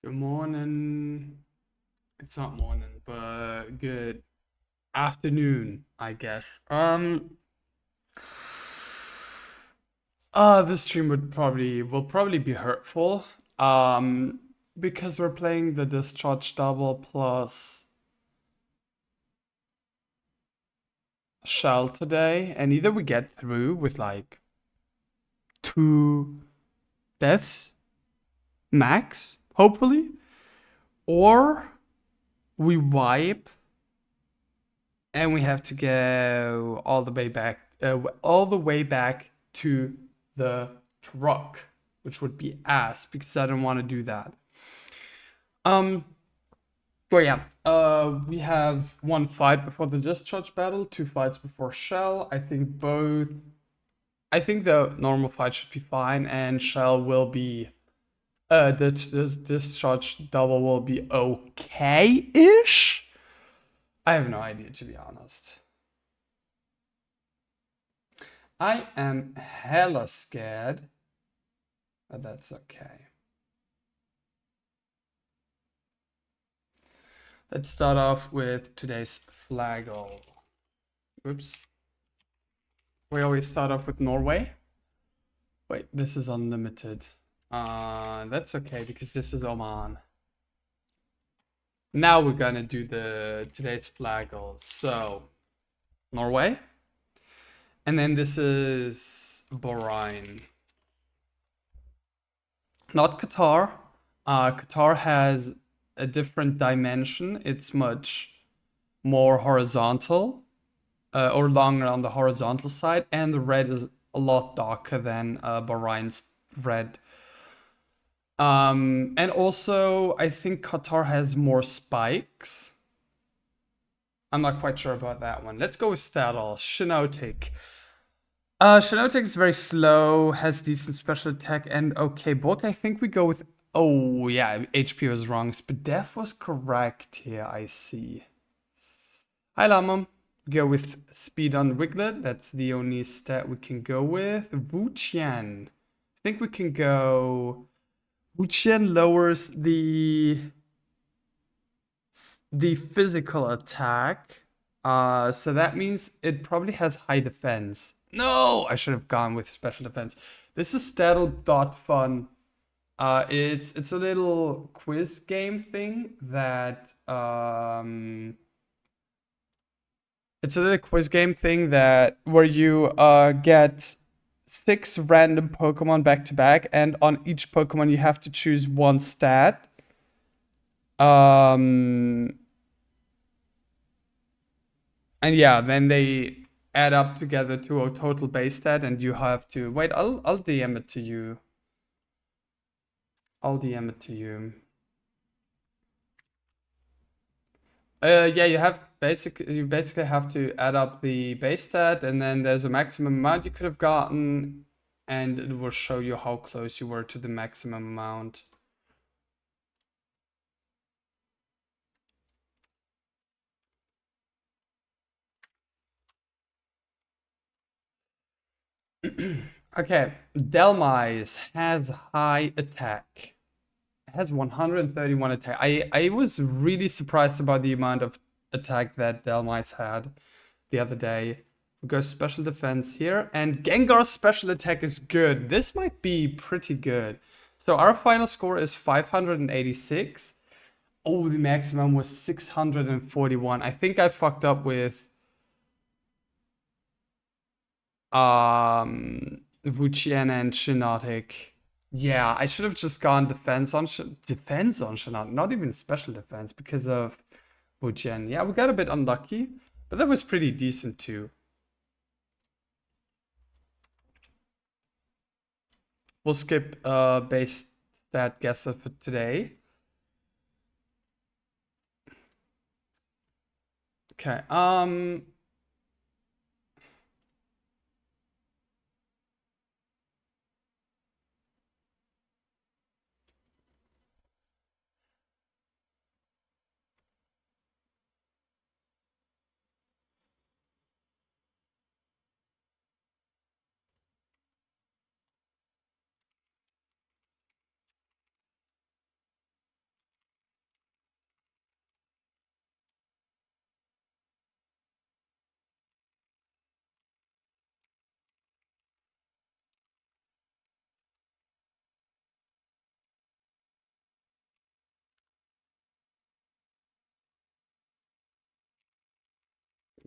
Good morning. It's not morning, but good afternoon, I guess. This stream will probably be hurtful. Because we're playing the discharge double plus shell today, and either we get through with like 2 deaths max, hopefully, or we wipe and we have to go all the way back to the truck, which would be ass because I don't want to do that. Um, but yeah, we have one fight before the discharge battle, 2 fights before shell. I think the normal fight should be fine, and shell will be. This discharge double will be okay-ish. I have no idea, to be honest. I am hella scared, but that's okay. Let's start off with today's flaggle. Oops. We always start off with Norway. Wait, this is unlimited. That's okay because this is Oman. Now we're gonna do today's flaggle. So, Norway. And then this is Bahrain. Not Qatar. Qatar has a different dimension. It's much more horizontal, or longer on the horizontal side, and the red is a lot darker than Bahrain's red. And also, I think Qatar has more spikes. I'm not quite sure about that one. Let's go with Stadol. Shinotic. Shinotic is very slow, has decent special attack, and okay bulk. I think we go with. Oh, yeah, HP was wrong. But Def was correct here, I see. Hi, Lamam. Go with speed on Wiglet. That's the only stat we can go with. Wuqian. I think we can go. Wuqian lowers the physical attack. So that means it probably has high defense. No, I should have gone with special defense. This is Staddle.fun. It's a little quiz game thing that it's a little quiz game thing that where you get 6 random Pokemon back to back, and on each Pokemon you have to choose one stat. And yeah, then they add up together to a total base stat, and you have to wait. I'll DM it to you. I'll DM it to you. Yeah, you basically have to add up the base stat, and then there's a maximum amount you could have gotten, and it will show you how close you were to the maximum amount. Okay, Delmise has high attack. It has 131 attack. I was really surprised about the amount of attack that Delmise had the other day. We go special defense here, and Gengar's special attack is good. This might be pretty good. So our final score is 586. Oh, the maximum was 641. I think I fucked up with Wuqian and Shinotic. Yeah, I should have just gone defense on Shinotic, not even special defense because of Wuqian. Yeah, we got a bit unlucky, but that was pretty decent too. We'll skip base stat guesses for today. Okay.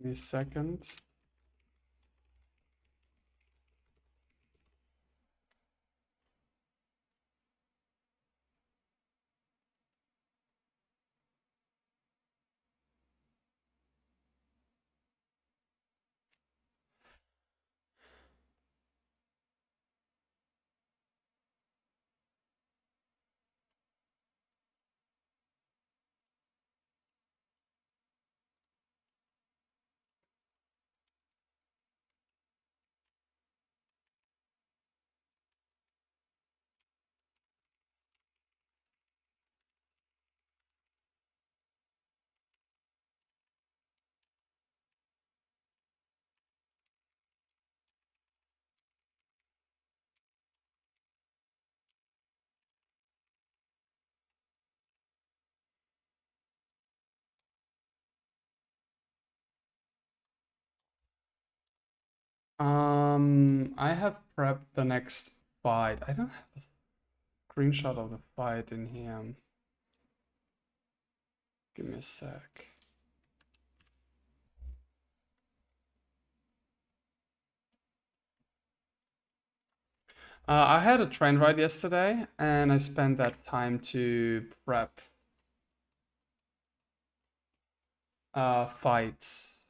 me a second. I have prepped the next fight. I don't have a screenshot of the fight in here. Give me a sec. I had a train ride yesterday, and I spent that time to prep fights.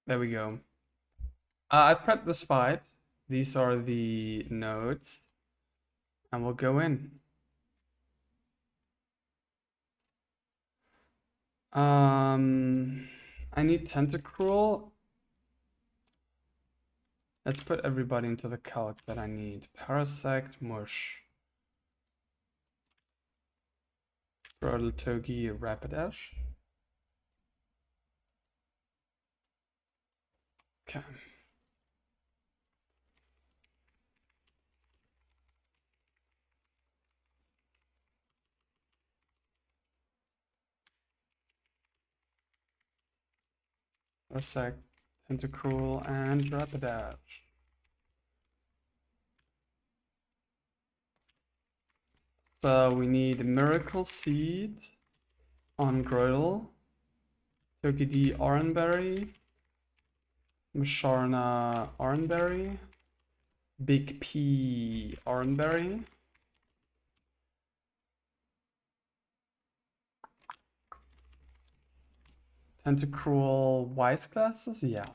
There we go. I prepped this fight. These are the notes, and we'll go in. I need Tentacruel. Let's put everybody into the calc that I need. Parasect, Mush, Grotle, Togi, Rapidash. Okay. Parasect, Tentacruel, and Rapidash. So we need Miracle Seed on Grotle, Togepi Oranberry, Musharna Oranberry, Big P Oranberry, Tentacruel Wise Glasses, yeah.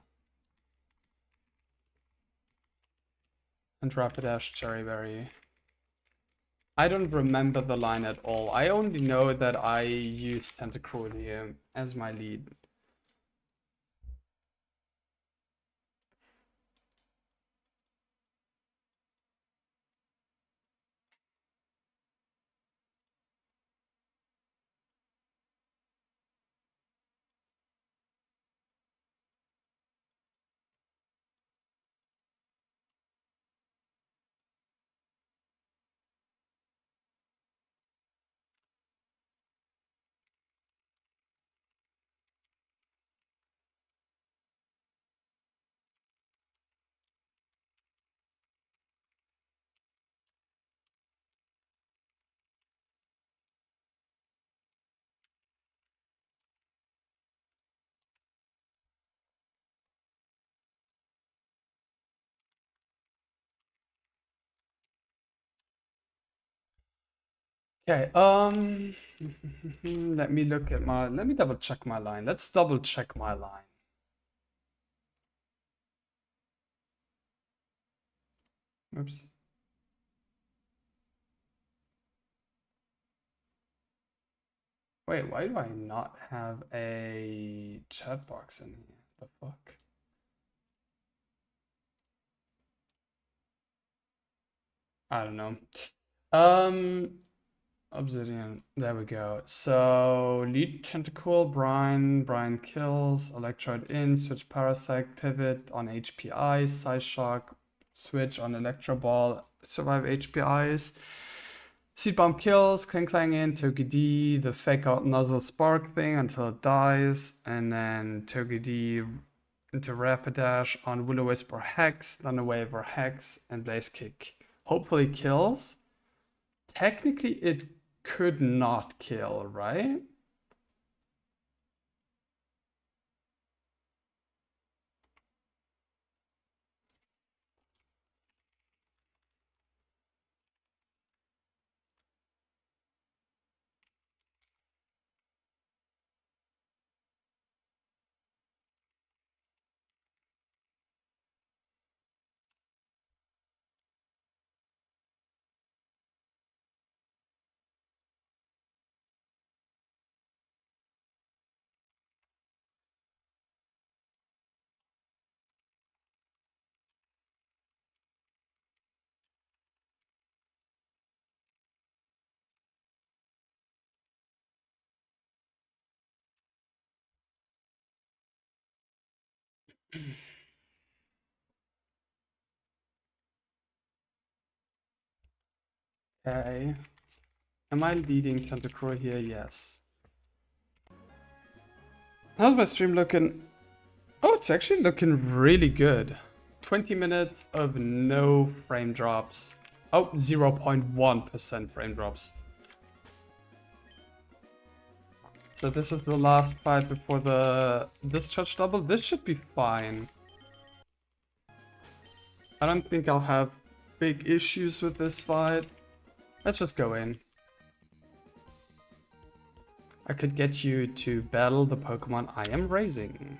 And Rapidash Cherryberry. I don't remember the line at all. I only know that I used Tentacruel here as my lead. Okay, let me double check my line. Let's double check my line. Oops. Wait, why do I not have a chat box in here? The fuck? I don't know. Obsidian. There we go. So lead Tentacle, Brian kills, Electrode in, switch Parasect, pivot on HPI, Psyshock, switch on Electro Ball, survive HPIs. Seed Bomb kills, Kling Klang in, Togepi, the fake out Nuzzle Spark thing until it dies, and then Togepi into Rapidash on Willow Whisper Hex, Thunderwave or Hex, and Blaze Kick. Hopefully kills. Technically it could not kill, right? Okay. Am I leading Tentacruel here? Yes. How's my stream looking? Oh, it's actually looking really good. 20 minutes of no frame drops. Oh, 0.1% frame drops. So this is the last fight before the discharge double. This should be fine. I don't think I'll have big issues with this fight. Let's just go in. I could get you to battle the Pokemon I am raising.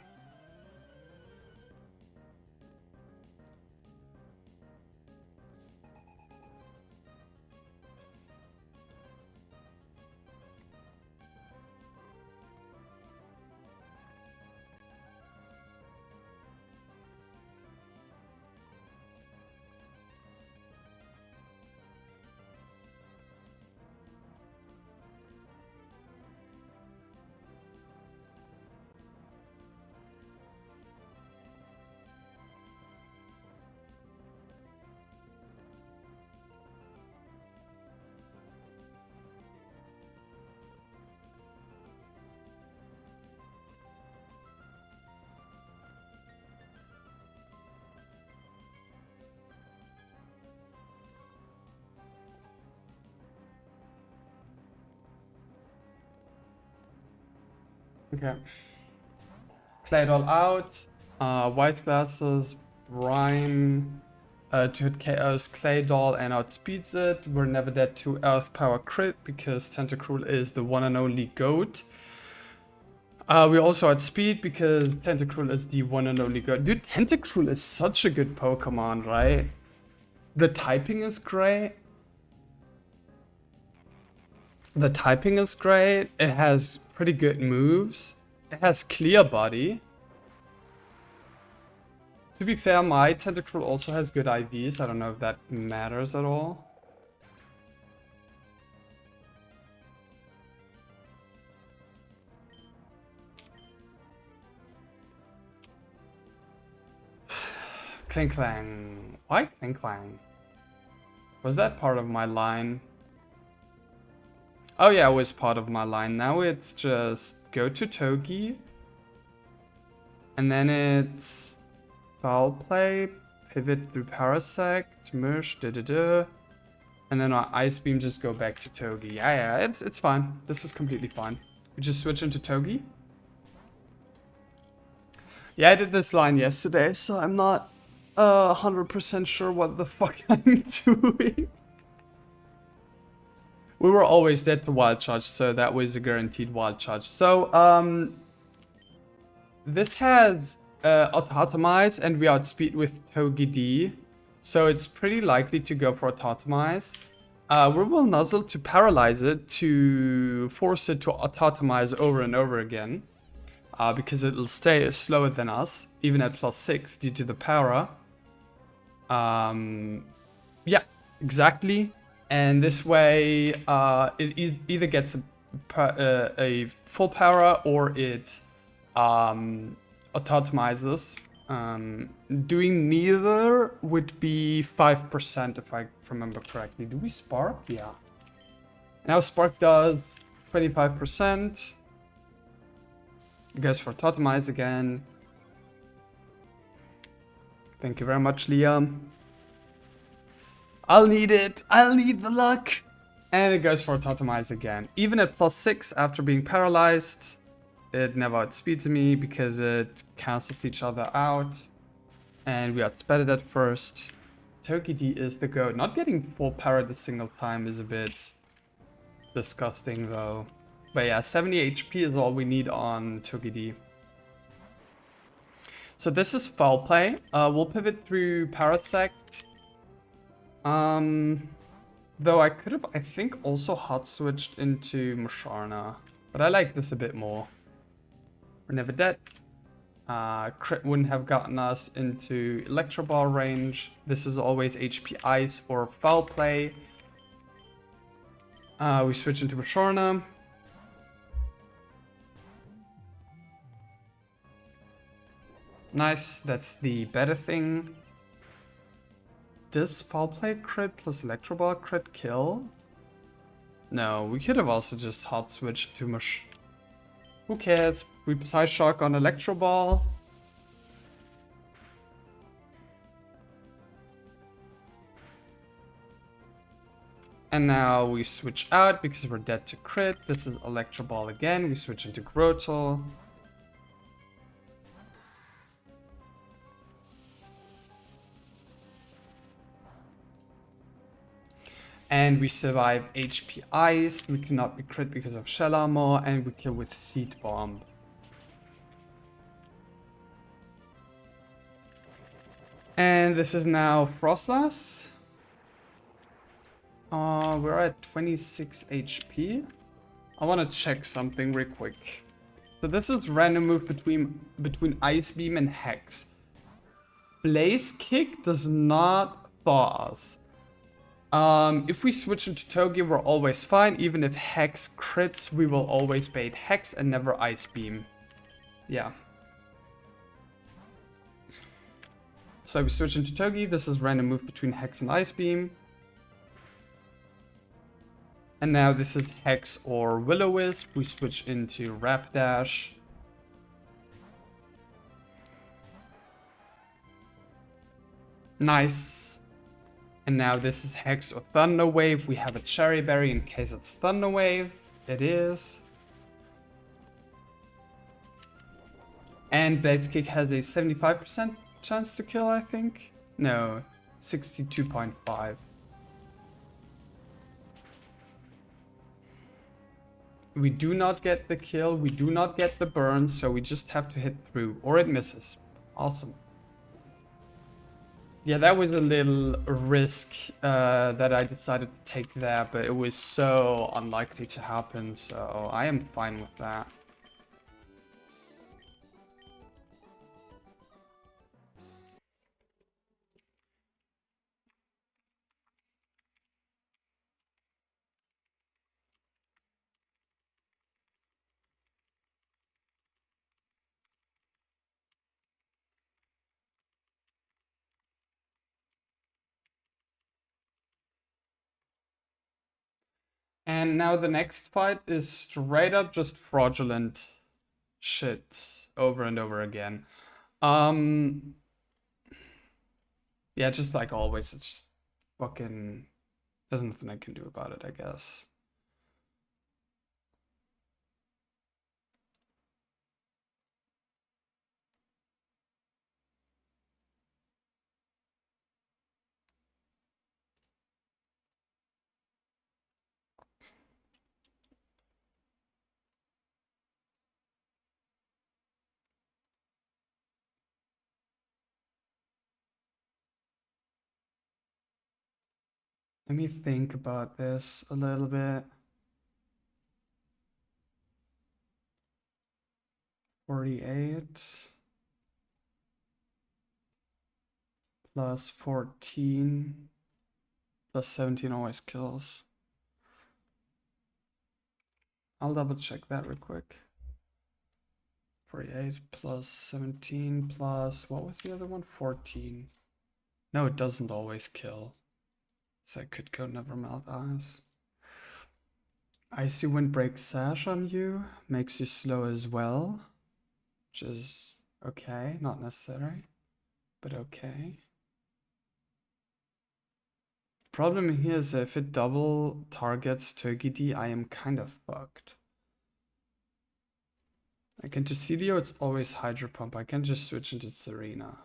Okay. Claydol out. White Glasses, Brine, to hit KOs Claydol and outspeeds it. We're never dead to Earth Power crit because Tentacruel is the one and only GOAT. We also outspeed because Tentacruel is the one and only GOAT. Dude, Tentacruel is such a good Pokemon, right? The typing is great. The typing is great. It has pretty good moves. It has clear body. To be fair, my Tentacruel also has good IVs. I don't know if that matters at all. Clang Clang. Why Clang Clang? Was that part of my line? Oh yeah, it was part of my line. Now it's just go to Togi. And then it's Foul Play, pivot through Parasect, Mush, and then our Ice Beam just go back to Togi. Yeah, it's fine. This is completely fine. We just switch into Togi. Yeah, I did this line yesterday, so I'm not 100% sure what the fuck I'm doing. We were always dead to Wild Charge, so that was a guaranteed Wild Charge. So, this has Autotomize, and we outspeed with Togi D. So it's pretty likely to go for Autotomize. We will Nuzzle to paralyze it, to force it to Autotomize over and over again. Because it'll stay slower than us, even at +6 due to the para. Yeah, exactly. And this way, it either gets a full para or it autotomizes. Doing neither would be 5% if I remember correctly. Do we spark? Yeah. Now spark does 25%. Goes for autotomize again. Thank you very much, Liam. I'll need it. I'll need the luck. And it goes for Totemize again. Even at +6 after being paralyzed, it never outspeeds me because it cancels each other out. And we outsped it at first. Tokidi is the goat. Not getting full parried a single time is a bit disgusting though. But yeah, 70 HP is all we need on Tokidi. So this is foul play. We'll pivot through Parasect. Though I could have, I think, also hot switched into Musharna. But I like this a bit more. We're never dead. Crit wouldn't have gotten us into Electro Ball range. This is always HP Ice or Foul Play. We switch into Musharna. Nice, that's the better thing. Does Foul Play crit plus Electro Ball crit kill? No, we could have also just hot switched to Mush. Who cares? We Psy Shock on Electro Ball. And now we switch out because we're dead to crit. This is Electro Ball again. We switch into Grotle. And we survive HP Ice. We cannot be crit because of Shell Armor. And we kill with Seed Bomb. And this is now Frostlass. We're at 26 HP. I want to check something real quick. So this is random move between Ice Beam and Hex. Blaze Kick does not thaw us. If we switch into Togi, we're always fine. Even if Hex crits, we will always bait Hex and never Ice Beam. Yeah. So we switch into Togi. This is random move between Hex and Ice Beam. And now this is Hex or Will-O-Wisp. We switch into Rapidash. Nice. And now this is Hex or Thunder Wave. We have a Cherry Berry in case it's Thunder Wave. It is. And Blaze Kick has a 75% chance to kill, I think. No, 62.5. We do not get the kill, we do not get the burn, so we just have to hit through, or it misses. Awesome. Yeah, that was a little risk that I decided to take there, but it was so unlikely to happen, so I am fine with that. And now the next fight is straight up just fraudulent shit over and over again. Yeah, just like always, it's just fucking... There's nothing I can do about it, I guess. Let me think about this a little bit. 48 plus 14 plus 17 always kills. I'll double check that real quick. 48 plus 17 plus, what was the other one? 14. No, it doesn't always kill. So I could go Never Melt Eyes. Icy Wind breaks Sash on you, makes you slow as well, which is okay, not necessary, but okay. Problem here is if it double targets Turkey I am kind of fucked. Like into Celio, it's always Hydro Pump. I can just switch into Serena.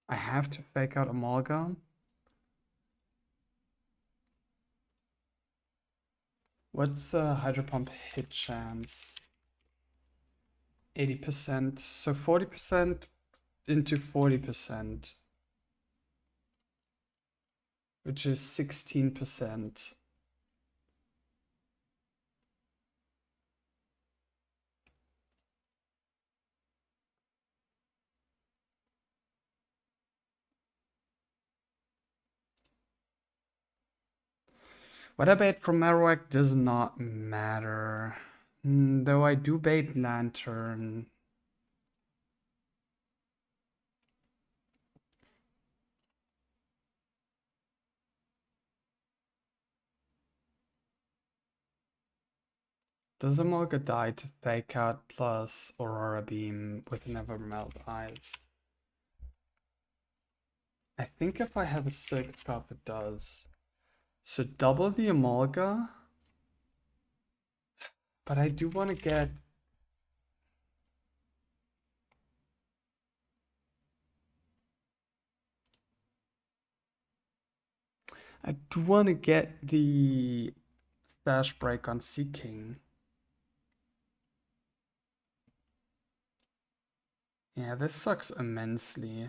I have to fake out Amalgam. What's Hydro Pump hit chance? 80%. So 40% into 40%, which is 16%. What I bait from Marowak does not matter. Though I do bait Lantern. Does Amalga die to fake out plus Aurora Beam with Never Melt Eyes? I think if I have a 6th cup, it does. So double the Amalga. But I do want to get... I do want to get the Stash Break on Sea King. Yeah, this sucks immensely.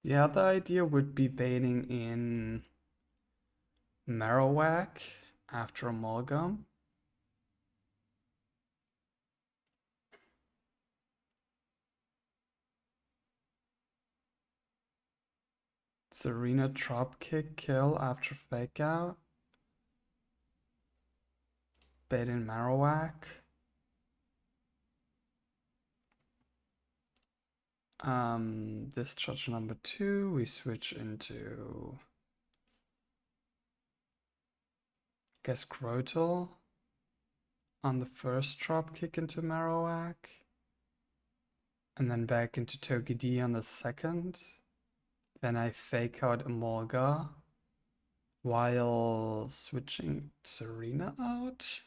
The other idea would be baiting in Marowak after Amalgam. Serena Dropkick kill after Fake Out. Bait in Marowak. Discharge number 2, we switch into... guess Grotle on the first Dropkick into Marowak. And then back into Toki D on the second. Then I fake out Emolga while switching Serena out.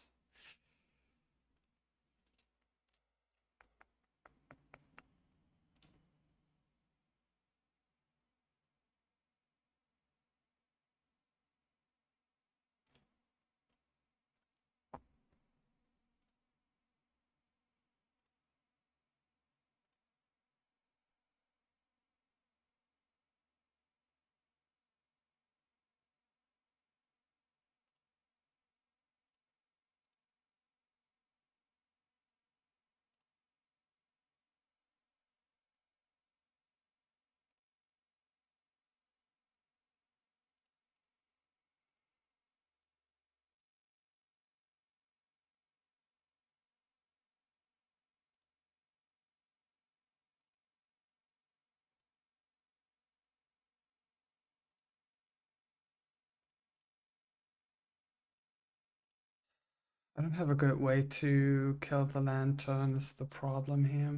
I don't have a good way to kill the Lantern, is the problem here.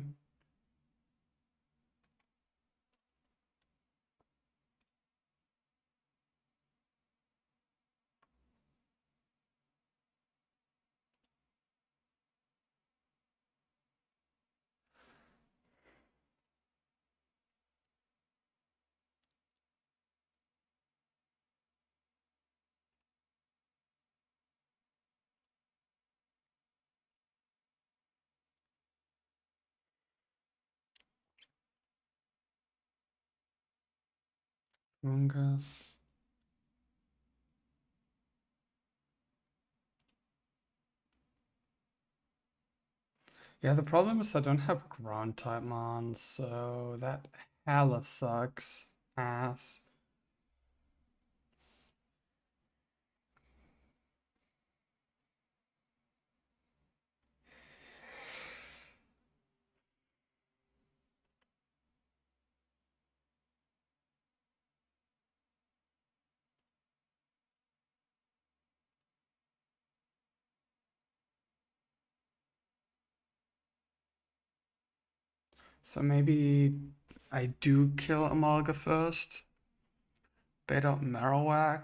Rungus. Yeah, the problem is I don't have ground type mon, so that hella sucks ass. So maybe I do kill Amalga first. Bait out Marowak.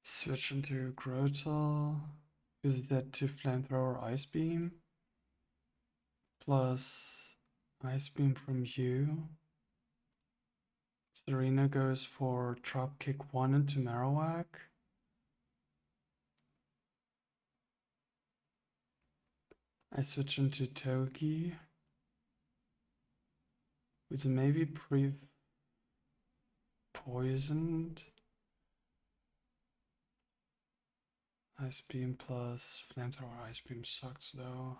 Switch into Grotle. Use that to Flamethrower Ice Beam. Plus Ice Beam from you. Serena goes for Dropkick 1 into Marowak. I switch into Togi, which maybe poisoned. Ice Beam plus Flamethrower Ice Beam sucks though.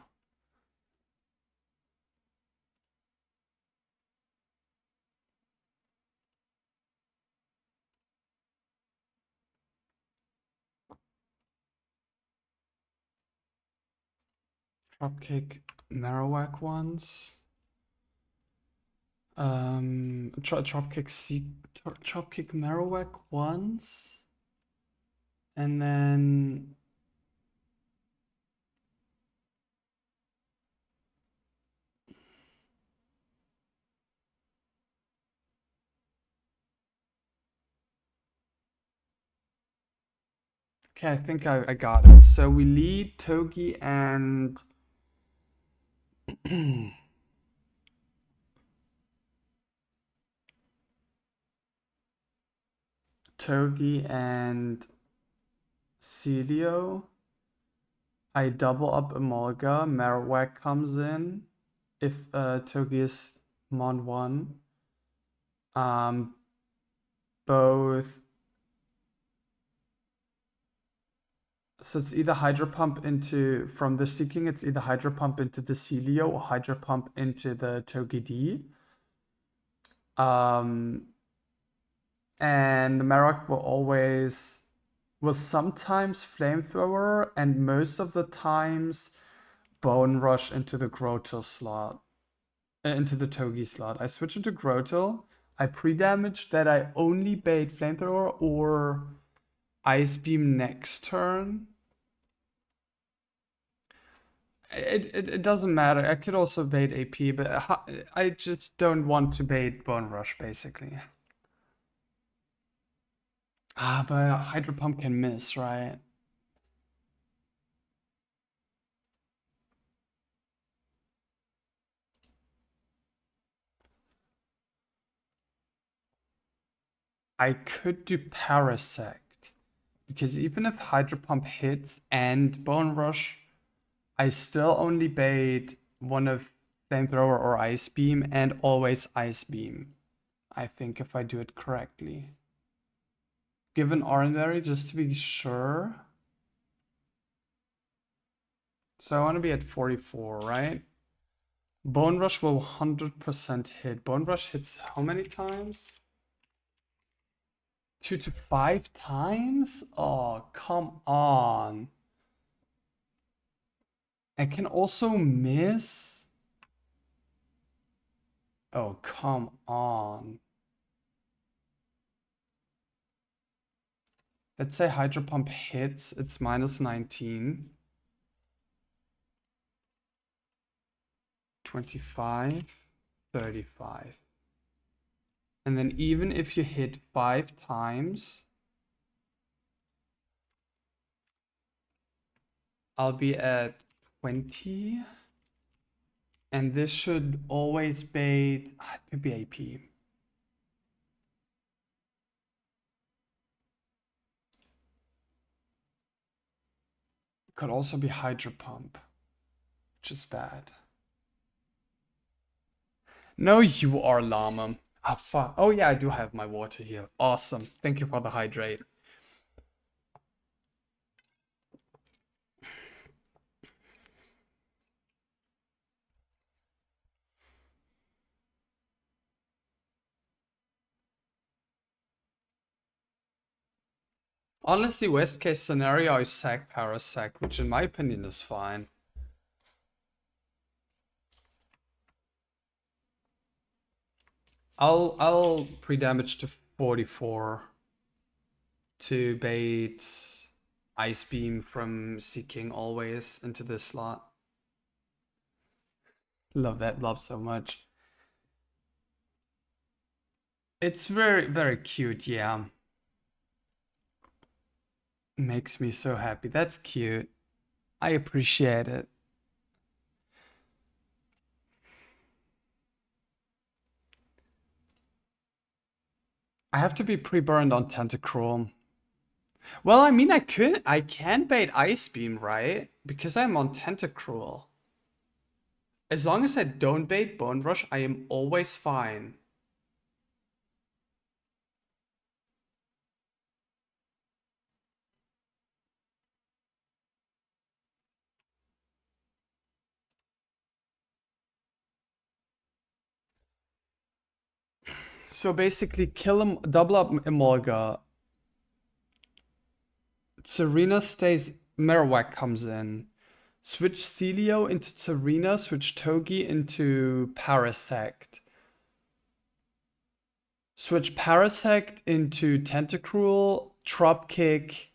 Dropkick Marowak once. Dropkick Marowak once. And then okay, I think I got it. So we lead Togi and Togi and Celio. I double up Emolga. Marowak comes in if Togi is Mon 1. Both. So it's either Hydro Pump into, from the Seeking, it's either Hydro Pump into the Celio or Hydro Pump into the Togi D. And the Marowak will sometimes Flamethrower, and most of the times Bone Rush into the Grotle slot. Into the Togi slot. I switch into Grotle. I pre-damage that I only bait Flamethrower or Ice Beam next turn. It doesn't matter. I could also bait AP, but I just don't want to bait Bone Rush, basically. Ah, but Hydro Pump can miss, right? I could do Parasect, because even if Hydro Pump hits and Bone Rush, I still only bait one of Flamethrower or Ice Beam, and always Ice Beam, I think, if I do it correctly. Give an Oranberry just to be sure. So I want to be at 44, right? Bone Rush will 100% hit. Bone Rush hits how many times? 2 to 5 times? Oh, come on. I can also miss? Oh, come on. Let's say Hydro Pump hits, it's minus 19. 25, 35. And then even if you hit 5 times, I'll be at 20. And this should always be, it could be AP. Could also be Hydro Pump, which is bad. No, you are Llama. Ah, fuck. Oh yeah, I do have my water here. Awesome. Thank you for the hydrate. Honestly, worst case scenario, I sack Parasect, which in my opinion is fine. I'll pre-damage to 44 to bait Ice Beam from Seeking always into this slot. Love that blob so much. It's very, very cute, yeah. Makes me so happy. That's cute. I appreciate it. I have to be pre-burned on Tentacruel. Well, I mean, I can bait Ice Beam, right? Because I'm on Tentacruel. As long as I don't bait Bone Rush, I am always fine. So basically, kill him, double up Emolga. Serena stays, Marowak comes in. Switch Celio into Serena, switch Togi into Parasect. Switch Parasect into Tentacruel, Dropkick.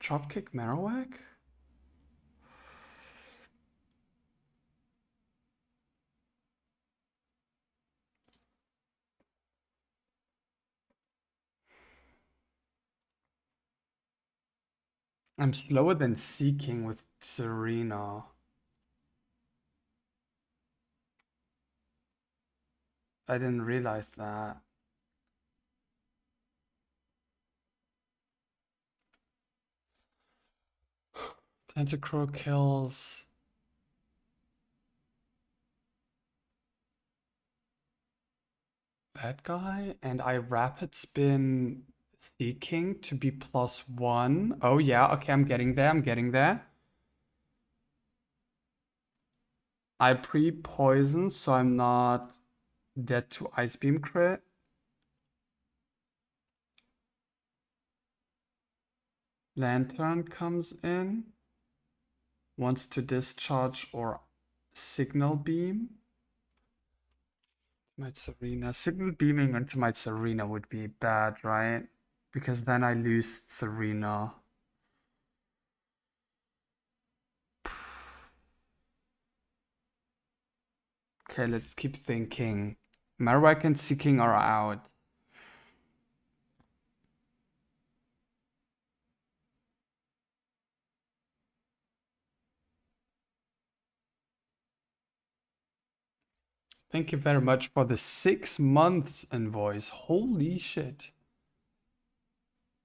Dropkick Marowak? I'm slower than Seeking with Serena. I didn't realize that. Tentacruel kills that guy, and I rapid spin Seeking to be +1. Oh yeah, okay, I'm getting there, I'm getting there. I pre-poison, so I'm not dead to Ice Beam crit. Lantern comes in, wants to discharge or signal beam. My Serena. Signal beaming into my Serena would be bad, right? Because then I lose Serena. Okay, let's keep thinking. Marowak and Seeking are out. Thank you very much for the 6 months invoice. Holy shit.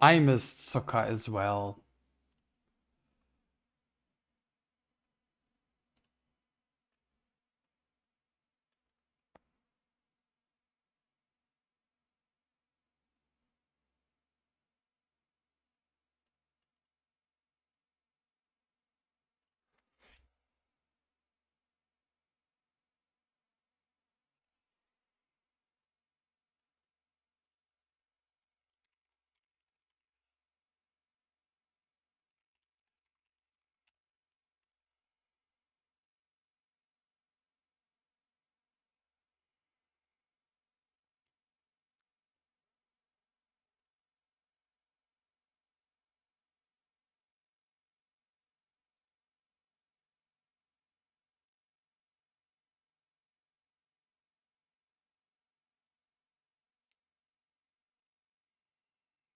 I missed Sokka as well.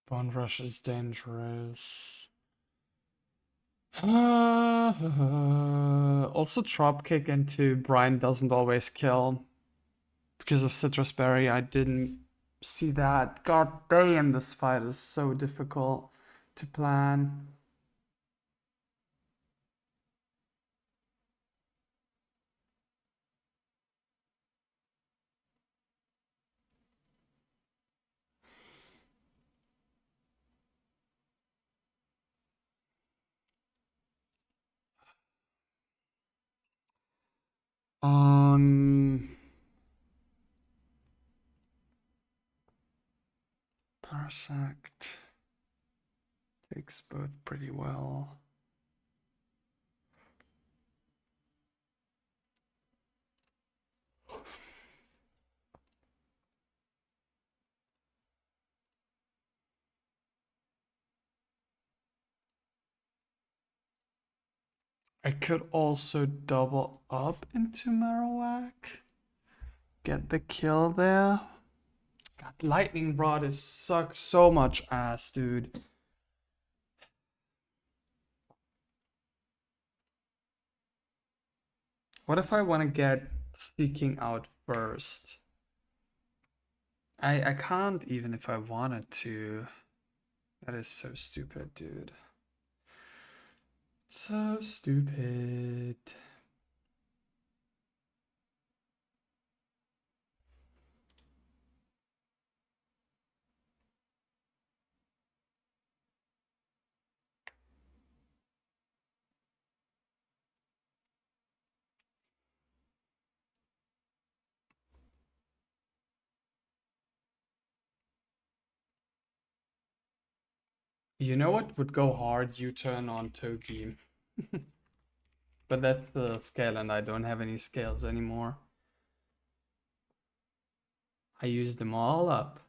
Bone Rush is dangerous. Also, Dropkick into Brian doesn't always kill. Because of Citrus Berry, I didn't see that. God damn, this fight is so difficult to plan. Parasect takes both pretty well. I could also double up into Marowak. Get the kill there. God, Lightning Rod is sucks so much ass, dude. What if I want to get Seeking out first? I can't even if I wanted to. That is so stupid, dude. So stupid. You know what would go hard? U-turn on Togi. But that's the scale and I don't have any scales anymore. I used them all up.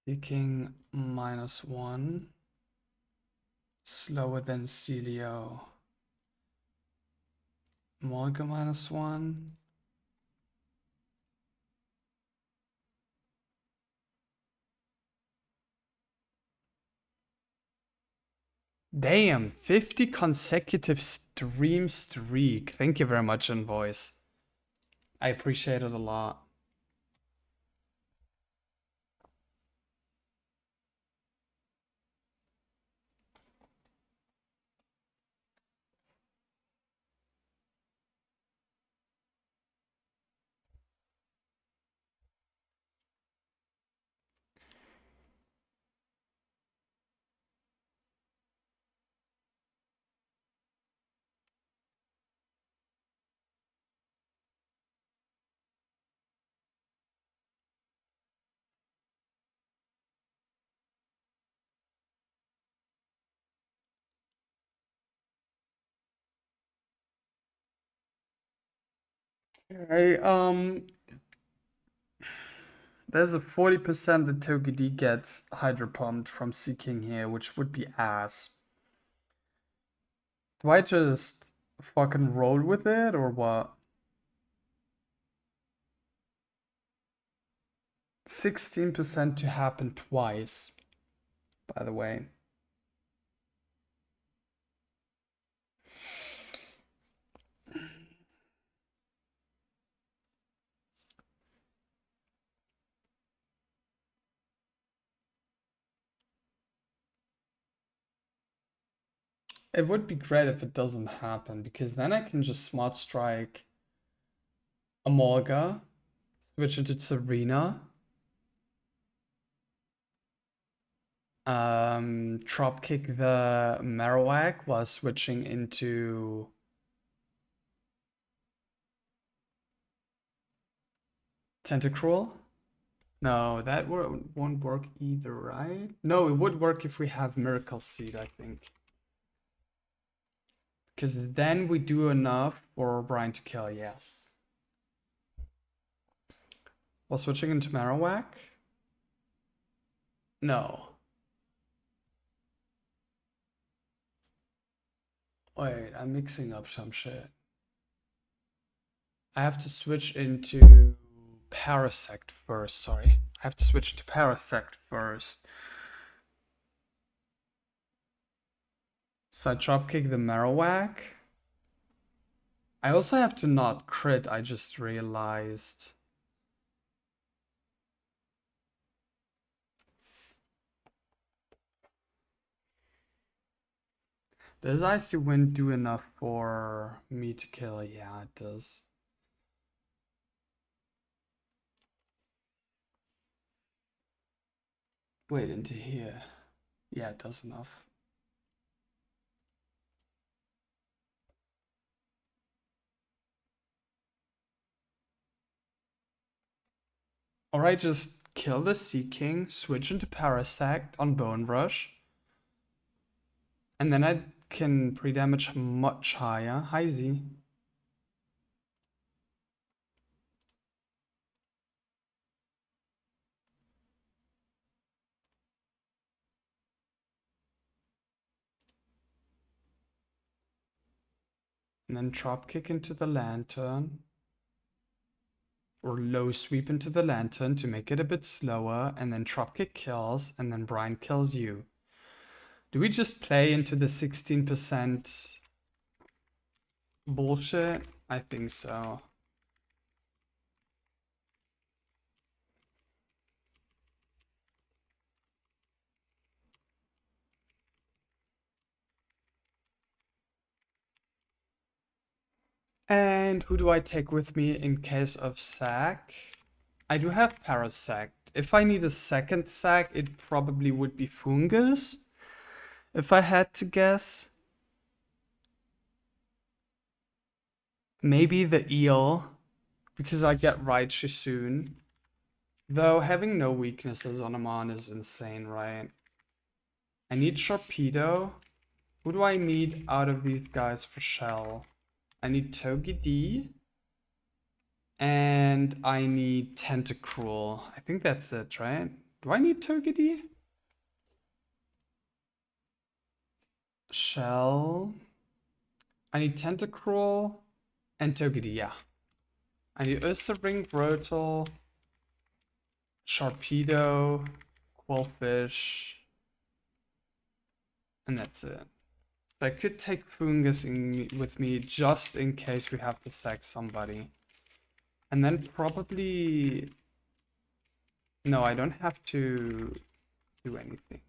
Seeking -1. Slower than Celio. Morga -1. Damn, 50 consecutive stream streak. Thank you very much, Invoice. I appreciate it a lot. Hey, there's a 40% that Togedi gets Hydro Pumped from Seeking here, which would be ass. Do I just fucking roll with it or what? 16% to happen twice, by the way. It would be great if it doesn't happen, because then I can just Smart Strike Amolga, switch into Serena, drop kick the Marowak while switching into Tentacruel. No, that won't work either, right? No, it would work if we have Miracle Seed, I think. Because then we do enough for Brian to kill, yes. While switching into Marowak? No. Wait, I'm mixing up some shit. I have to switch into Parasect first, sorry. I have to switch to Parasect first. So I dropkick the Marowak. I also have to not crit, I just realized. Does Icy Wind do enough for me to kill? Yeah, it does. Wait, into here. Yeah, it does enough. Alright, just kill the Sea King, switch into Parasect on Bone Rush. And then I can pre-damage much higher. Hi Z. And then dropkick into the Lantern. Or low sweep into the Lantern to make it a bit slower. And then dropkick kills. And then Brian kills you. Do we just play into the 16% bullshit? I think so. And who do I take with me in case of sack? I do have Parasect. If I need a second sack, it probably would be Fungus. If I had to guess. Maybe the eel, because I get Raichu soon. Though having no weaknesses on Amon is insane, right? I need Sharpedo. Who do I need out of these guys for Shell? I need Togepi. And I need Tentacruel. I think that's it, right? Do I need Togepi? Shell. I need Tentacruel and Togepi, yeah. I need Ursaring, Rotel, Sharpedo, Quillfish, and that's it. So I could take Fungus with me just in case we have to sack somebody. And then probably... No, I don't have to do anything.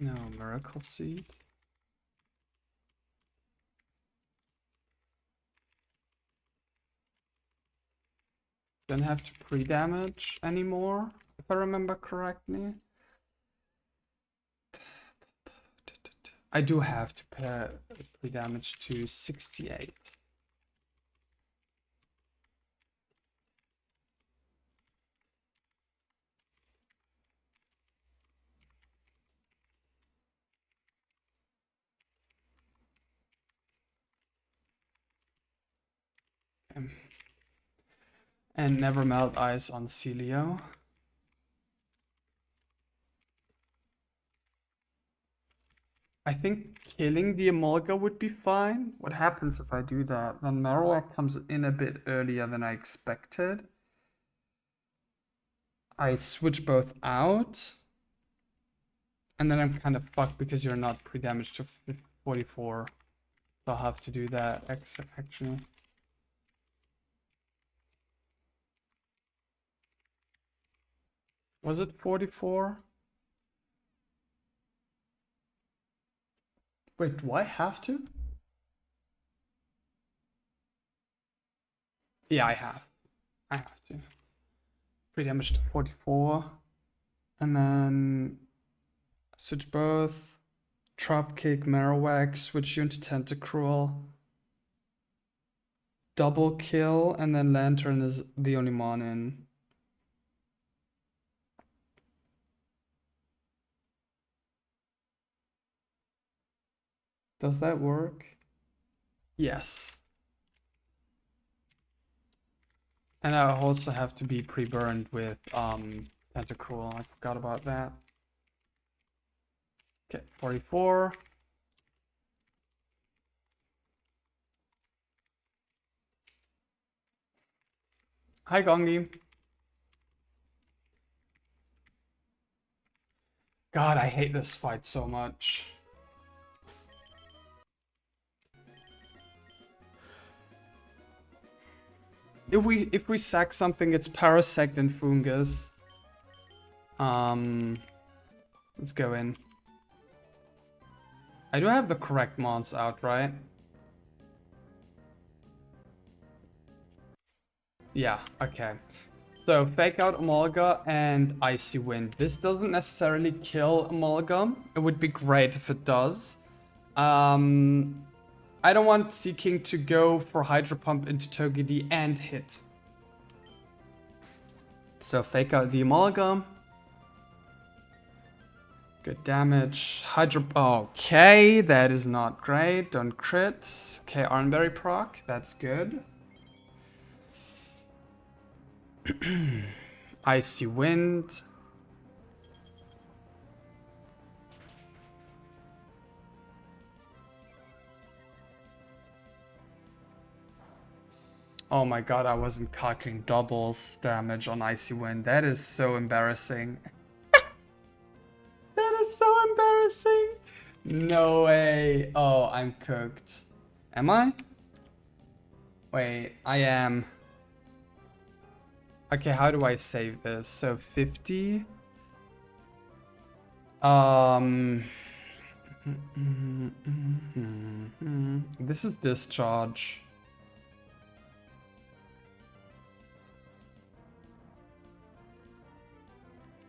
No, Miracle Seed. Don't have to pre-damage anymore, if I remember correctly. I do have to pre-damage to 68. And never melt ice on Celio. I think killing the Emolga would be fine. What happens if I do that? Then Marowak comes in a bit earlier than I expected. I switch both out. And then I'm kind of fucked because you're not pre-damaged to 44. So I'll have to do that actually. Was it 44? Wait, do I have to? Yeah, I have. I have to. Pre-damage to 44. And then switch both. Dropkick, Marowak, switch you into Tentacruel. Double kill, and then Lantern is the only mon in. Does that work? Yes. And I also have to be pre-burned with Tentacruel. I forgot about that. Okay, 44. Hi, Gongi. God, I hate this fight so much. If we sack something, it's Parasect and Fungus. Let's go in. I do have the correct mons out, right? Yeah, okay. So fake out Amalga and Icy Wind. This doesn't necessarily kill Amalga. It would be great if it does. I don't want Seeking to go for Hydro Pump into Togedy and hit. So fake out the Amalgam. Good damage. Hydro... Okay, that is not great. Don't crit. Okay, Arnberry proc. That's good. Icy Wind. Oh my god, I wasn't calculating doubles damage on Icy Wind. That is so embarrassing. That is so embarrassing. No way. Oh, I'm cooked. Am I? Wait, I am. Okay, how do I save this? So 50. This is discharge.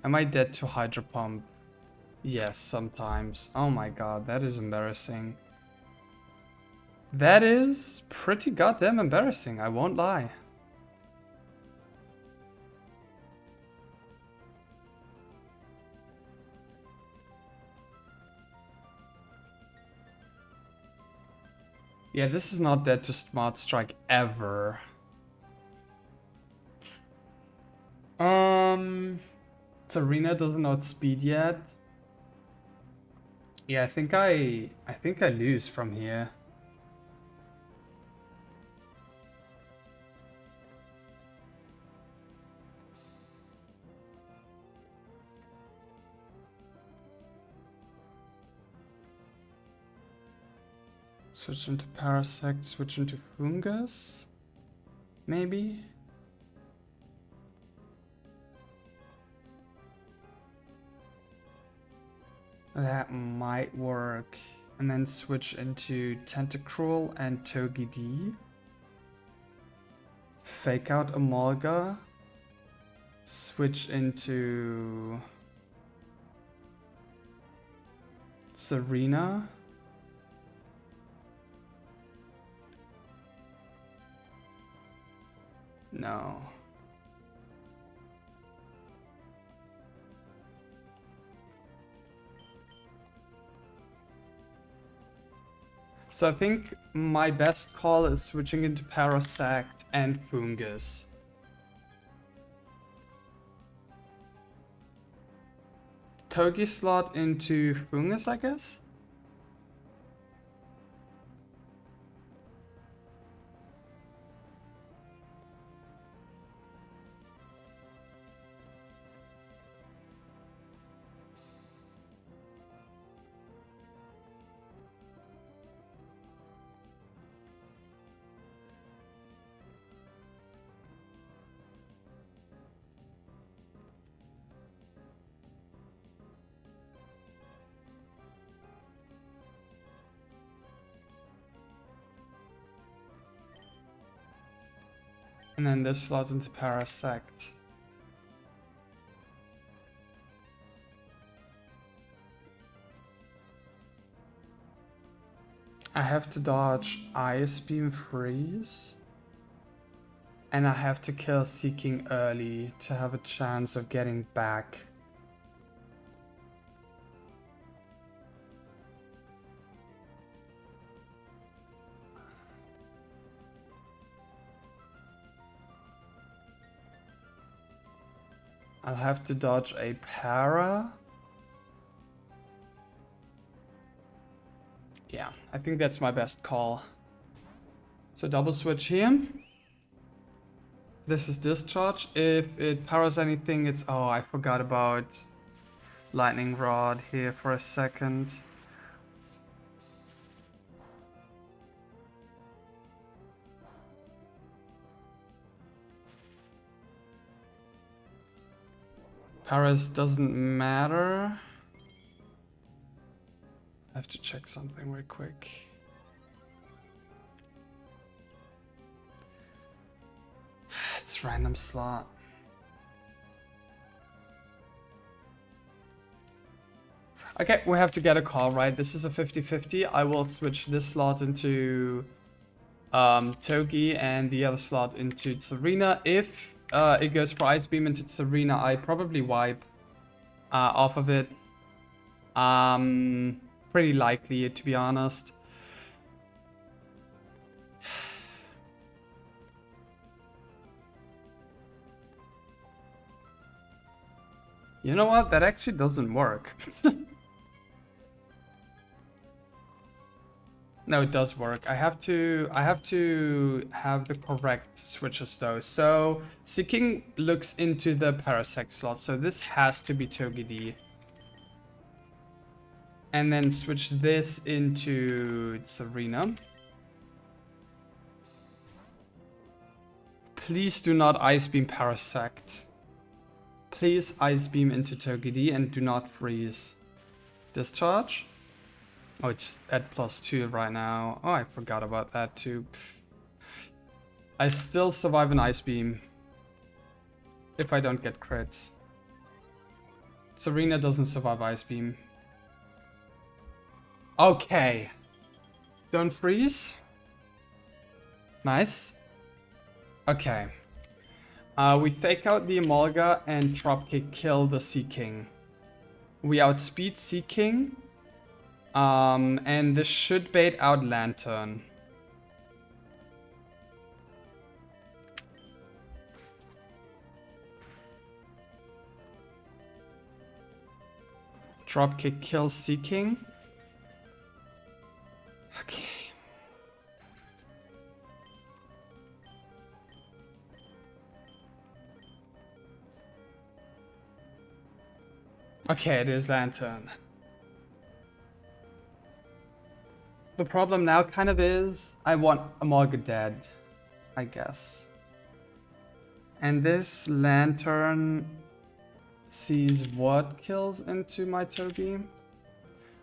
Am I dead to Hydro Pump? Yes, sometimes. Oh my god, that is embarrassing. That is pretty goddamn embarrassing, I won't lie. Yeah, this is not dead to Smart Strike ever. Serena doesn't know its speed yet. Yeah, I think I lose from here. Switch into Parasect, switch into Fungus? Maybe? That might work. And then switch into Tentacruel and Togedy. Fake out Amalga. Switch into Serena. No. So I think my best call is switching into Parasect and Fungus. Togi slot into Fungus, I guess? And then this slot into Parasect. I have to dodge Ice Beam Freeze. And I have to kill Seeking early to have a chance of getting back. I'll have to dodge a Para. Yeah, I think that's my best call. So double switch here. This is discharge. If it powers anything, it's... Oh, I forgot about Lightning Rod here for a second. Paras doesn't matter. have to check something real quick. It's random slot. Okay, we have to get a call, right? This is a 50-50. I will switch this slot into Togi and the other slot into Serena. If it goes for Ice Beam into Serena, I probably wipe off of it. Pretty likely, to be honest. You know what? That actually doesn't work. No, it does work. I have to have the correct switches though. So Seeking looks into the Parasect slot, so this has to be Togedi. And then switch this into Serena. Please do not Ice Beam Parasect. Please Ice Beam into Togedi and do not freeze. Discharge. Oh, it's at +2 right now. Oh, I forgot about that too. I still survive an Ice Beam. If I don't get crits. Serena doesn't survive Ice Beam. Okay. Don't freeze. Nice. Okay. We fake out the Emolga and dropkick kill the Sea King. We outspeed Sea King. And this should bait out Lantern. Dropkick kills Sea King. Okay. Okay, it is Lantern. The problem now kind of is I want Emolga dead, I guess. And this Lantern sees what kills into my Togi?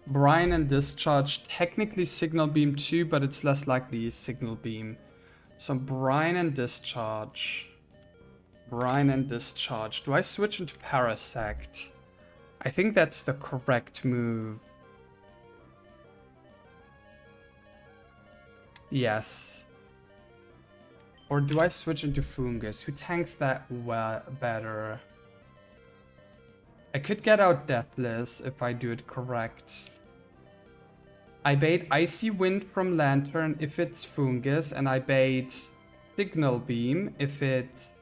Brine and Discharge, technically Signal Beam too, but it's less likely Signal Beam. So Brine and Discharge. Brine and Discharge. Do I switch into Parasect? I think that's the correct move. Yes. Or do I switch into Fungus? Who tanks that well better? I could get out Deathless if I do it correct. I bait Icy Wind from Lantern if it's Fungus, and I bait Signal Beam if it's...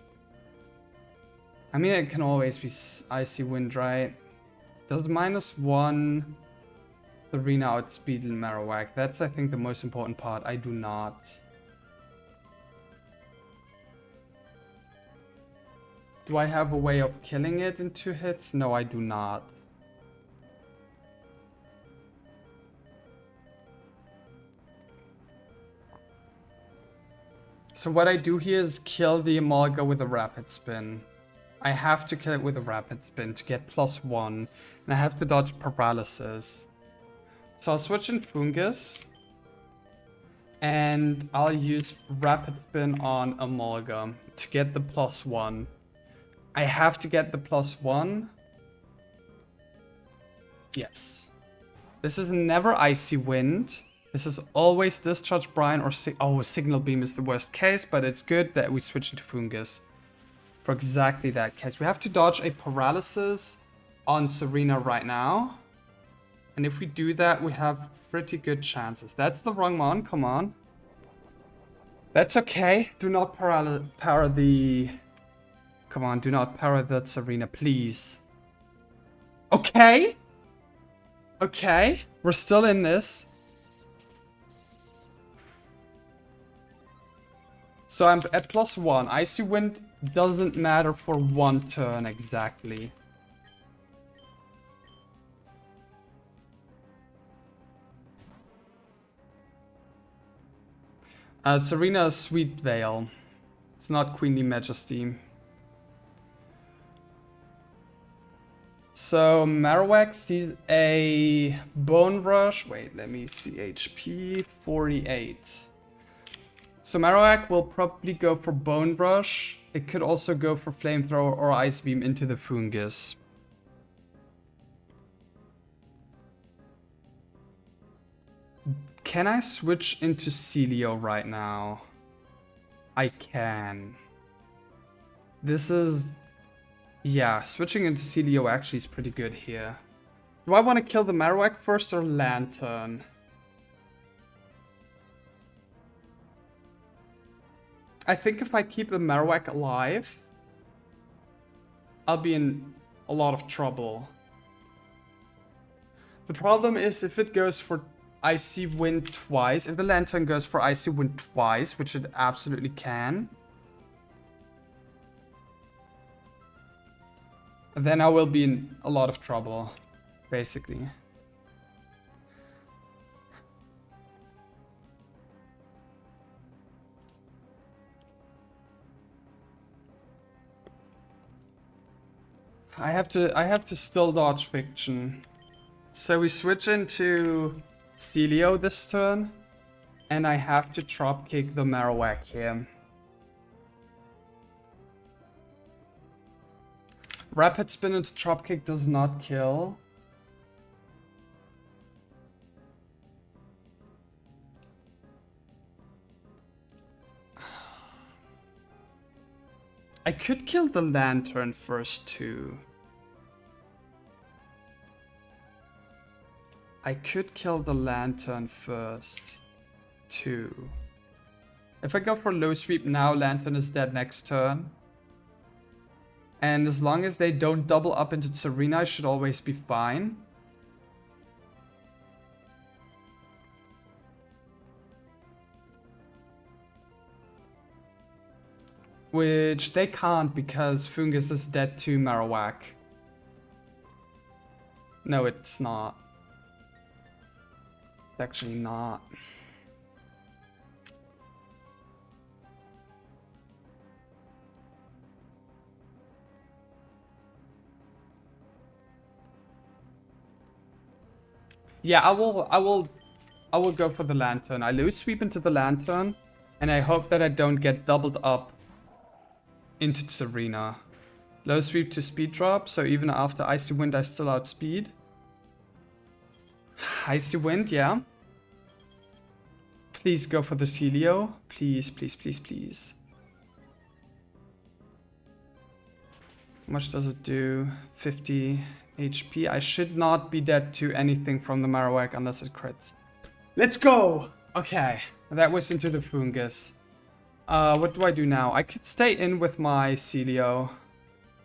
I mean, it can always be Icy Wind, right? Does -1 Serena outspeed Marowak? That's, I think, the most important part. I do not. Do I have a way of killing it in 2 hits? No, I do not. So what I do here is kill the Emolga with a Rapid Spin. I have to kill it with a Rapid Spin to get +1. And I have to dodge Paralysis. So I'll switch in Fungus. And I'll use Rapid Spin on Emolga to get the +1. I have to get the +1. Yes. This is never Icy Wind. This is always Discharge Brine or Signal Beam is the worst case, but it's good that we switch into Fungus. For exactly that case. We have to dodge a Paralysis on Serena right now. And if we do that, we have pretty good chances. That's the wrong mon, come on. That's okay. Do not para the... Come on, do not para the Serena, please. Okay. Okay, we're still in this. So I'm at +1. Icy Wind doesn't matter for 1 turn exactly. Serena's Sweet Veil. It's not Queenly Majesty. So Marowak sees a Bone Rush. Wait, let me see. HP 48. So Marowak will probably go for Bone Rush. It could also go for Flamethrower or Ice Beam into the Fungus. Can I switch into Celio right now? I can. This is... Yeah, switching into Celio actually is pretty good here. Do I want to kill the Marowak first or Lantern? I think if I keep the Marowak alive, I'll be in a lot of trouble. The problem is if it goes for Icy Wind twice, if the Lantern goes for Icy Wind twice, which it absolutely can, then I will be in a lot of trouble, basically. I have to still dodge Fiction. So we switch into Celio this turn, and I have to dropkick the Marowak here. Rapid Spin into dropkick does not kill. I could kill the Lantern first too. I could kill the Lantern first too. If I go for low sweep now, Lantern is dead next turn. And as long as they don't double up into Serena, I should always be fine. Which they can't because Fungus is dead to Marowak. No, it's not. It's actually not. Yeah, I will go for the Lantern. I lose sweep into the Lantern, and I hope that I don't get doubled up into Serena. Low sweep to speed drop, so even after Icy Wind I still outspeed. Icy Wind, yeah. Please go for the Celio. Please, please, please, please. How much does it do? 50 HP. I should not be dead to anything from the Marowak unless it crits. Let's go! Okay, that was into the Fungus. What do I do now? I could stay in with my Celio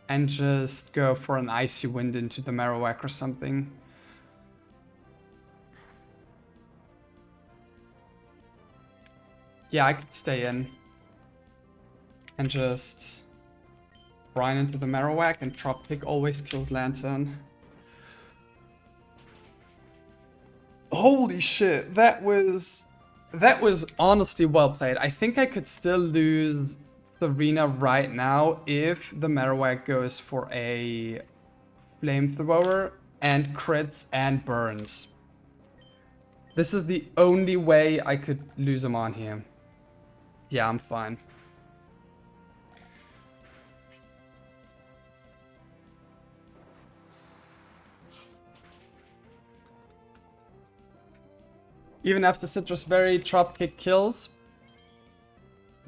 and just go for an Icy Wind into the Marowak or something. Yeah, I could stay in and just brine into the Marowak, and dropkick always kills Lantern. Holy shit, that was honestly well played. I think I could still lose Serena right now if the Marowak goes for a Flamethrower and crits and burns. This is the only way I could lose him on here. Yeah, I'm fine. Even after Citrus Berry dropkick kills.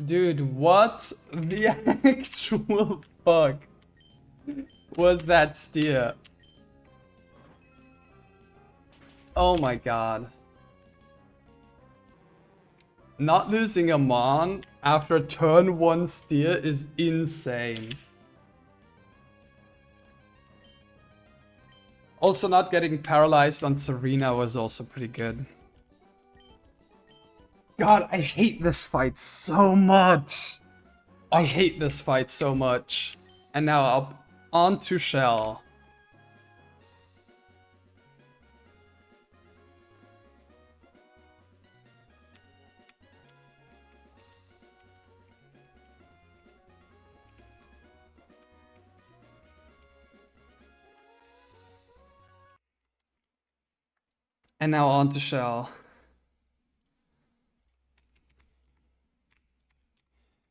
Dude, what the actual fuck was that steer? Oh my god. Not losing a Mon after turn 1 steer is insane. Also, not getting paralyzed on Serena was also pretty good. God, I hate this fight so much. I hate this fight so much. And now up onto Shell. And now on to Shell.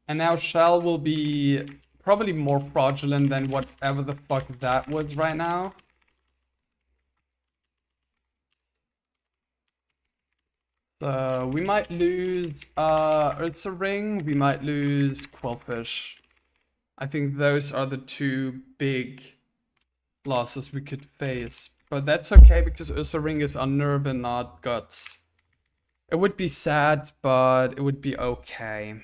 And now Shell will be probably more fraudulent than whatever the fuck that was right now. So we might lose Ursa Ring, we might lose Quillfish. I think those are the two big losses we could face. But that's okay because Ursa Ring is on Nerve and not Guts. It would be sad, but it would be okay.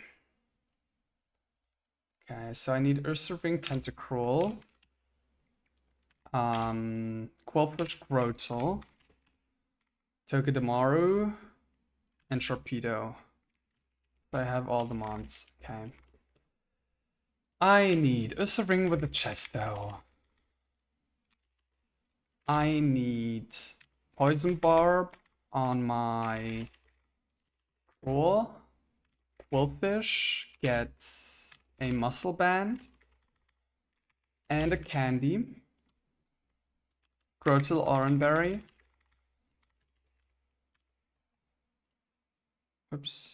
Okay, so I need Ursa Ring, Tentacruel, Quillfish, Grotle, Togedemaru, and Sharpedo. So I have all the mons. Okay. I need Ursa Ring with a Chesto. I need Poison Barb on my Cruel. Quillfish gets a Muscle Band and a Candy. Grotle Oranberry. Oops.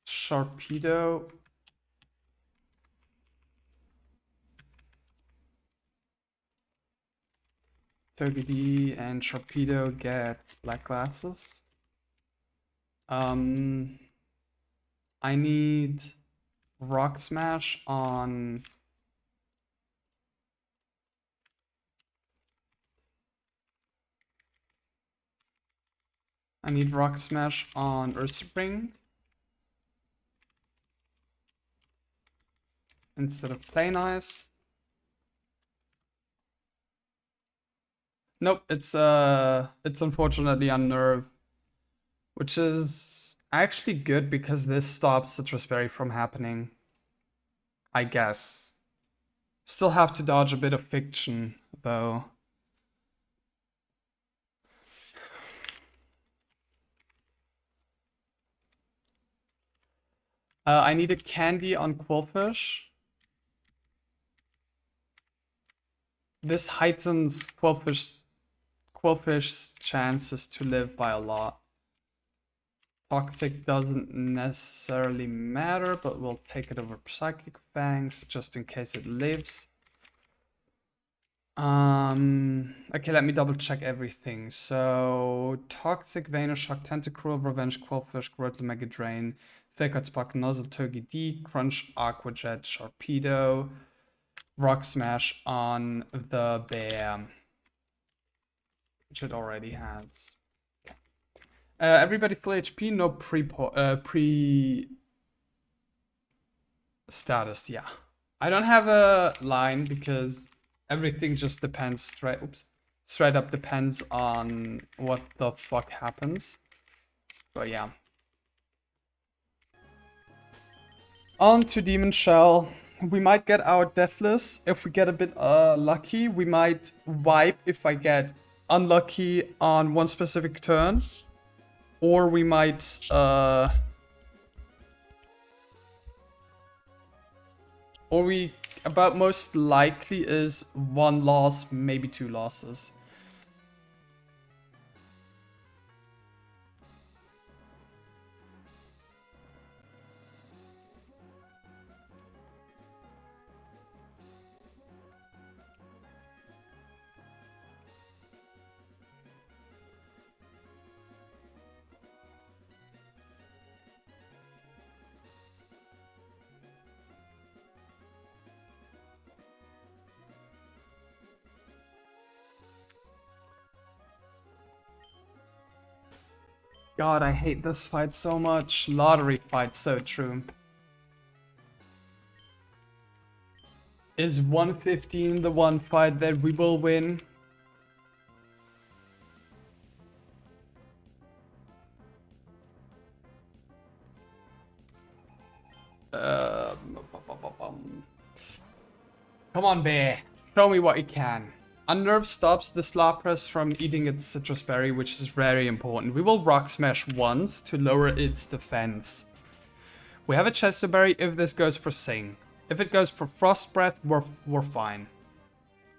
Sharpedo. Togepi and Sharpedo get black glasses. I need Rock Smash on Ursa Ring instead of Plain Ice. Nope, it's unfortunately on Nerve, which is actually good because this stops Citrus Berry from happening. I guess. Still have to dodge a bit of Fiction, though. I need a Candy on Quillfish. This heightens Quillfish's chances to live by a lot. Toxic doesn't necessarily matter, but we'll take it over Psychic Fangs just in case it lives. Okay, let me double check everything. So Toxic, Venoshock, Tentacruel, Revenge, Quillfish, Grotle, Mega Drain, Fake Spark, Nuzzle, Togepi, Crunch, Aqua Jet, Sharpedo, Rock Smash on the bear, which it already has. Everybody full HP, no pre status. Yeah, I don't have a line because everything just depends straight up depends on what the fuck happens. But yeah. On to Demon Shell. We might get our Deathless if we get a bit lucky. We might wipe if I get unlucky on one specific turn. Or we might about most likely is one loss, maybe two losses. God, I hate this fight so much. Lottery fight, so true. Is 115 the one fight that we will win? Come on, bear. Show me what you can. Unnerve stops the Lapras from eating its Citrus Berry, which is very important. We will Rock Smash once to lower its defense. We have a Chesto Berry if this goes for Sing. If it goes for Frost Breath, we're fine.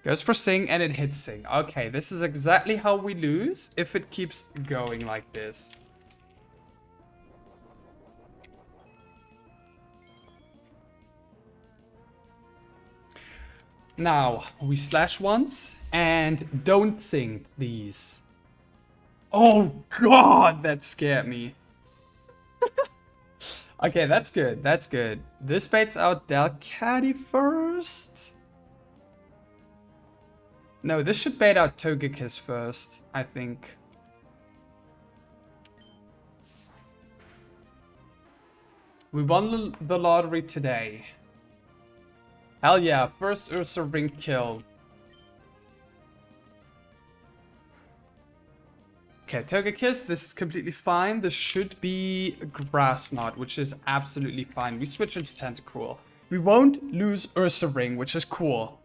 Goes for Sing and it hits Sing. Okay, this is exactly how we lose if it keeps going like this. Now, we slash once and don't sing, please. Oh god, that scared me. Okay, that's good, that's good. This baits out Delcatty first. No, this should bait out Togekiss first, I think. We won the lottery today. Hell yeah, first Ursa Ring kill. Okay, Togekiss, this is completely fine. This should be Grass Knot, which is absolutely fine. We switch into Tentacruel. We won't lose Ursa Ring, which is cool.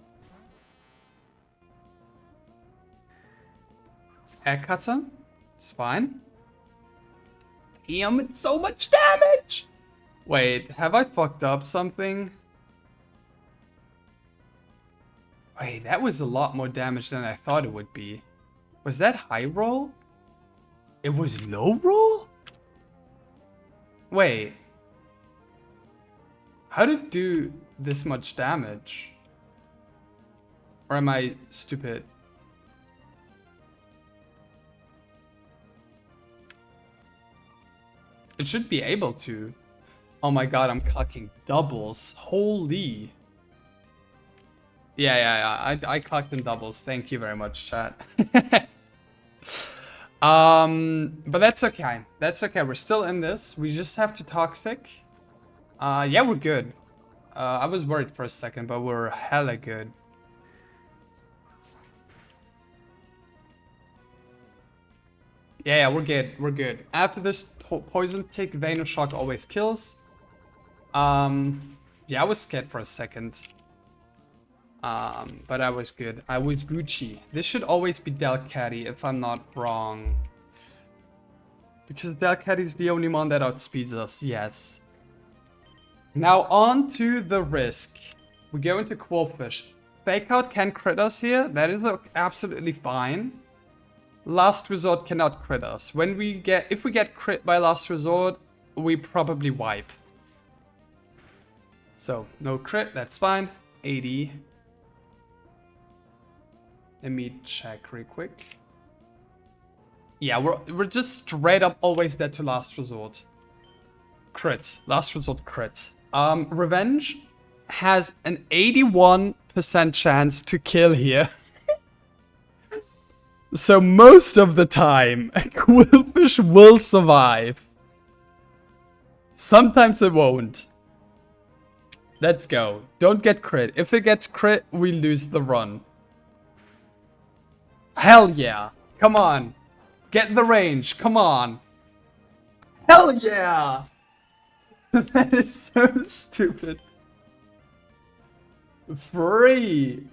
Egg Cutter, it's fine. Damn, it's so much damage! Wait, have I fucked up something? Wait, that was a lot more damage than I thought it would be. Was that high roll? It was low roll? Wait. How did it do this much damage? Or am I stupid? It should be able to. Oh my god, I'm clocking doubles. Holy. Yeah. I clocked in doubles. Thank you very much, chat. But that's okay. That's okay. We're still in this. We just have to Toxic. Yeah, we're good. I was worried for a second, but we're hella good. Yeah, we're good. We're good. After this Poison Tick, Venoshock always kills. Yeah, I was scared for a second. But I was good. I was Gucci. This should always be Delcatty, if I'm not wrong. Because Delcatty is the only one that outspeeds us, yes. Now on to the risk. We go into Quillfish. Fake Out can crit us here. That is absolutely fine. Last Resort cannot crit us. If we get crit by Last Resort, we probably wipe. So, no crit, that's fine. 80. Let me check real quick. Yeah, we're just straight up always dead to Last Resort. Crit. Last Resort crit. Revenge has an 81% chance to kill here. So most of the time, Quillfish will survive. Sometimes it won't. Let's go. Don't get crit. If it gets crit, we lose the run. Hell yeah. Come on. Get the range. Come on. Hell yeah. That is so stupid. Free.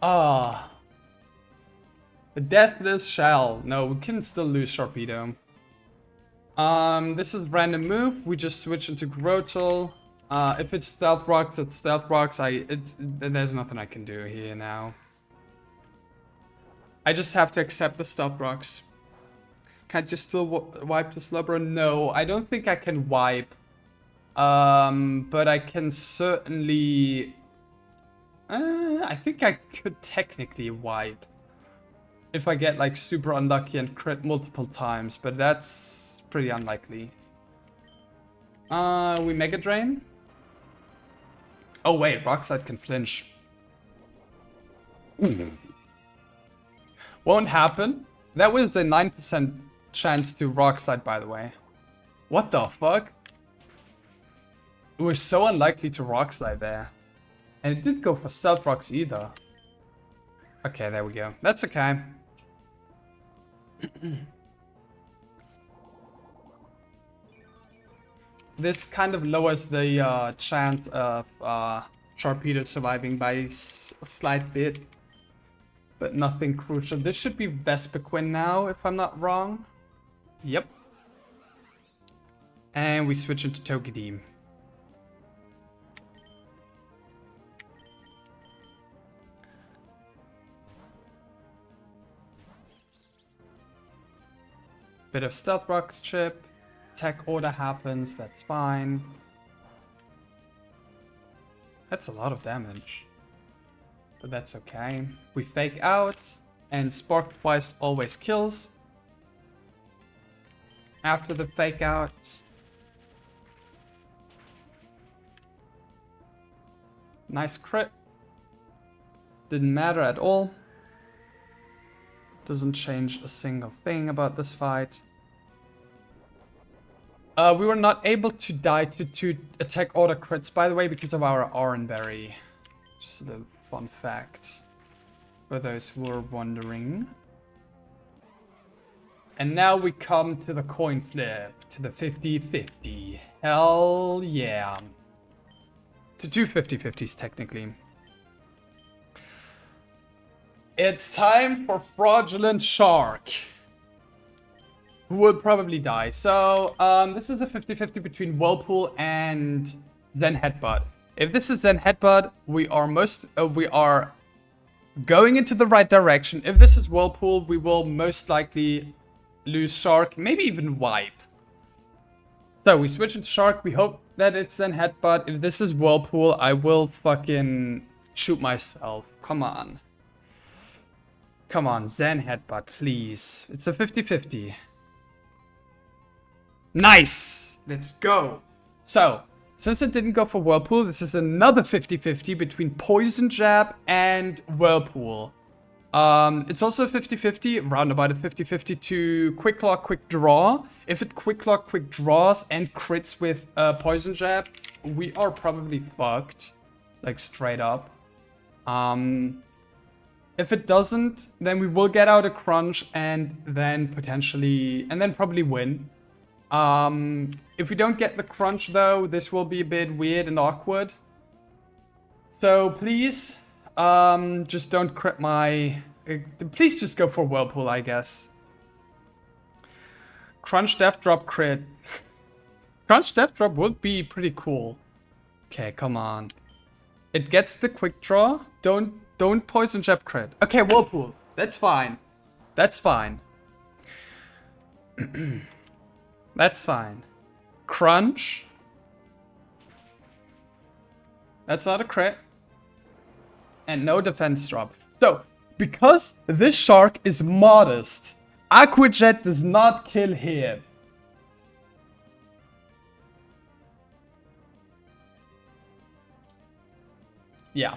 Ah. Deathless Shell. No, we can still lose Sharpedo. This is random move. We just switch into Grotle. If it's Stealth Rocks, it's Stealth Rocks. There's nothing I can do here now. I just have to accept the Stealth Rocks. Can't you still wipe the Slubber? No, I don't think I can wipe. But I can certainly... I think I could technically wipe. If I get like super unlucky and crit multiple times, but that's pretty unlikely. We Mega Drain. Oh wait, Rockslide can flinch. Won't happen. That was a 9% chance to Rockslide, by the way. What the fuck? It was so unlikely to Rockslide there. And it didn't go for Stealth Rocks either. Okay, there we go. That's okay. This kind of lowers the chance of Sharpedo surviving by a slight bit. But nothing crucial. This should be Vespiquen now, if I'm not wrong. Yep. And we switch into Togedeme. Bit of Stealth Rock's chip. Attack order happens, that's fine. That's a lot of damage. But that's okay. We fake out, and Spark twice always kills. After the fake out. Nice crit. Didn't matter at all. Doesn't change a single thing about this fight. We were not able to die to 2 attack order crits, by the way, because of our Oranberry. Just a little fun fact for those who were wondering. And now we come to the coin flip, to the 50-50. Hell yeah. To 2 50-50s, technically. It's time for Fraudulent Shark, who will probably die. So, this is a 50-50 between Whirlpool and Zen Headbutt. If this is Zen Headbutt, we are going into the right direction. If this is Whirlpool, we will most likely lose Shark, maybe even wipe. So, we switch into Shark. We hope that it's Zen Headbutt. If this is Whirlpool, I will fucking shoot myself. Come on. Come on, Zen Headbutt, please. It's a 50-50. Nice! Let's go. So, since it didn't go for Whirlpool, this is another 50-50 between Poison Jab and Whirlpool. It's also a 50-50, roundabout a 50-50 to Quick Lock, Quick Draw. If it Quick Lock, Quick Draws and crits with Poison Jab, we are probably fucked. Like, straight up. If it doesn't, then we will get out a crunch and then potentially, and then probably win. If we don't get the crunch though, this will be a bit weird and awkward. So please, just don't crit my, please just go for Whirlpool, I guess. Crunch Death Drop crit. Crunch Death Drop would be pretty cool. Okay, come on. It gets the quick draw. Don't Poison Jab crit. Okay, Whirlpool. That's fine. That's fine. That's fine. Crunch. That's not a crit. And no defense drop. So, because this shark is modest, Aqua Jet does not kill here. Yeah.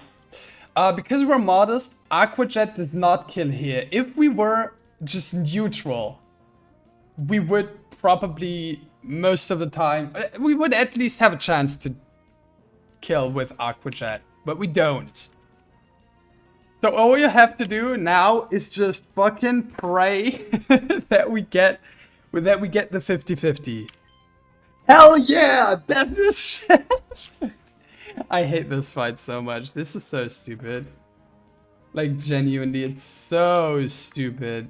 Because we're modest, Aqua Jet does not kill here. If we were just neutral, we would probably, most of the time, we would at least have a chance to kill with Aqua Jet, but we don't. So all you have to do now is just fucking pray that we get the 50-50. Hell yeah! That is shit! I hate this fight so much. This is so stupid. Like, genuinely, it's so stupid.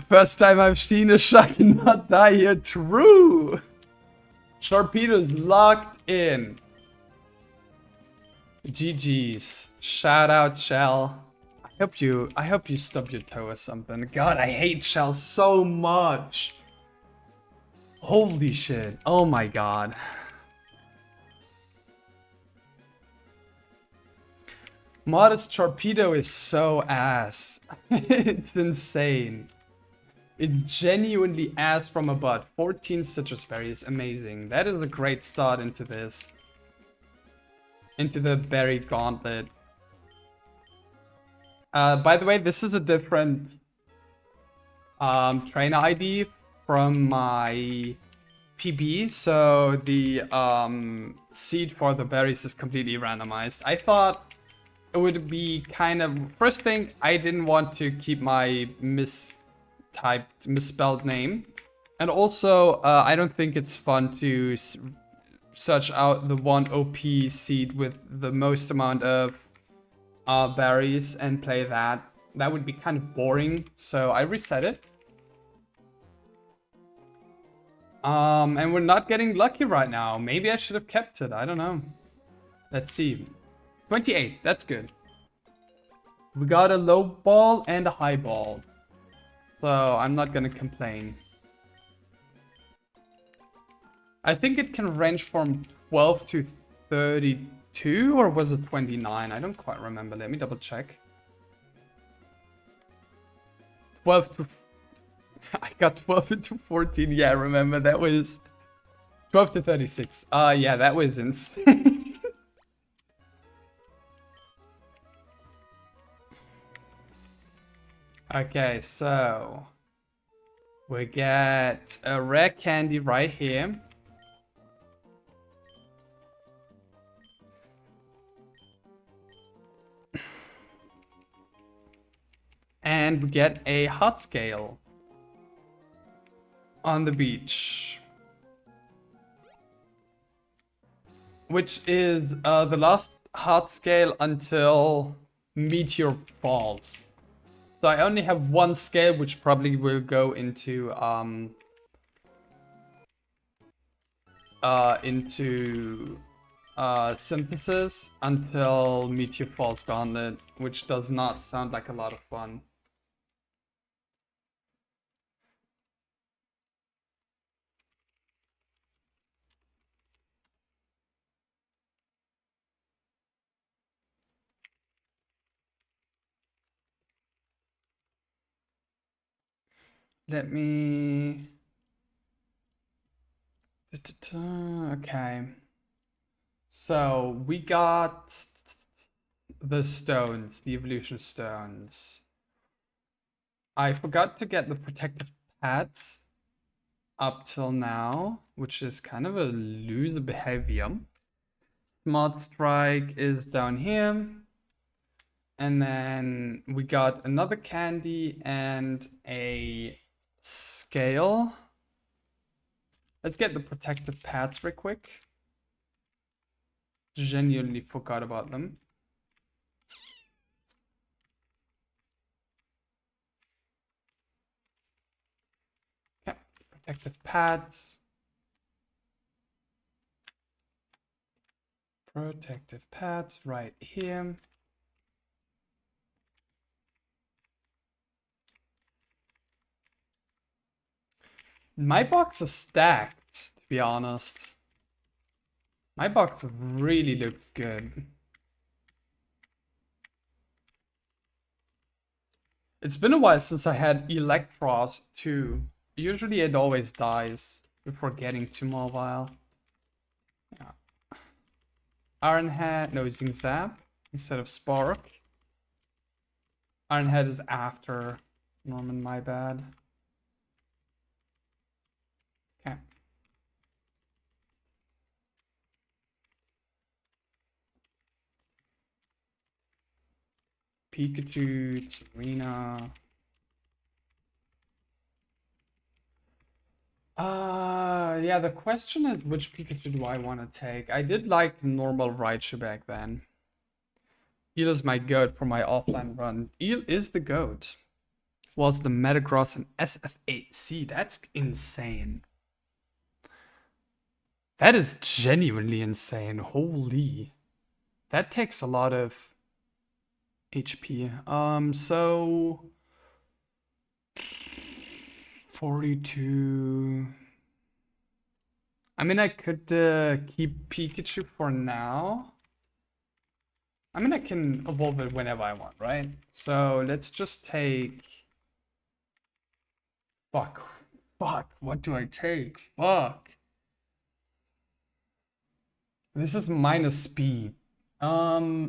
First time I've seen a shark not die here. True! Sharpedo's locked in. GG's. Shout out, Shell. I hope you stub your toe or something. God, I hate Shell so much. Holy shit. Oh my god. Modest Sharpedo is so ass. It's insane. It's genuinely ass from a butt. 14 citrus berries. Amazing. That is a great start into this. Into the berry gauntlet. By the way, this is a different trainer ID from my PB, so the seed for the berries is completely randomized. I thought it would be kind of... First thing, I didn't want to keep my misspelled name. And also, I don't think it's fun to search out the one OP seed with the most amount of berries and play that. That would be kind of boring, so I reset it. And we're not getting lucky right now. Maybe I should have kept it. I don't know. Let's see. 28. That's good. We got a low ball and a high ball. So I'm not gonna complain. I think it can range from 12 to 32, or was it 29? I don't quite remember. Let me double check. 12 to... I got 12 to 14. Yeah, I remember. That was 12 to 36. Yeah, that was insane. Okay, so we get a rare candy right here. And we get a hot scale on the beach. Which is the last hot scale until Meteor falls. So I only have one scale, which probably will go into synthesis until Meteor Falls Gauntlet, which does not sound like a lot of fun. Let me... Okay. So we got the stones, the evolution stones. I forgot to get the protective pads up till now, which is kind of a loser behavior. Smart Strike is down here. And then we got another candy and a scale. Let's get the protective pads real quick. Genuinely forgot about them. Okay, protective pads. Protective pads right here. My box is stacked, to be honest. My box really looks good. It's been a while since I had Electros too. Usually it always dies before getting too mobile. Yeah. Iron Head, no, using Zap instead of Spark. Iron Head is after Norman, my bad. Okay. Pikachu, Serena. Yeah, the question is which Pikachu do I want to take? I did like normal Raichu back then. Eel is my goat for my offline run. Eel is the goat. Was the Metagross and SF8C? That's insane. That is genuinely insane. Holy. That takes a lot of HP. So 42. I mean, I could keep Pikachu for now. I mean, I can evolve it whenever I want, right? So let's just take... Fuck. What do I take? Fuck. This is minus speed. I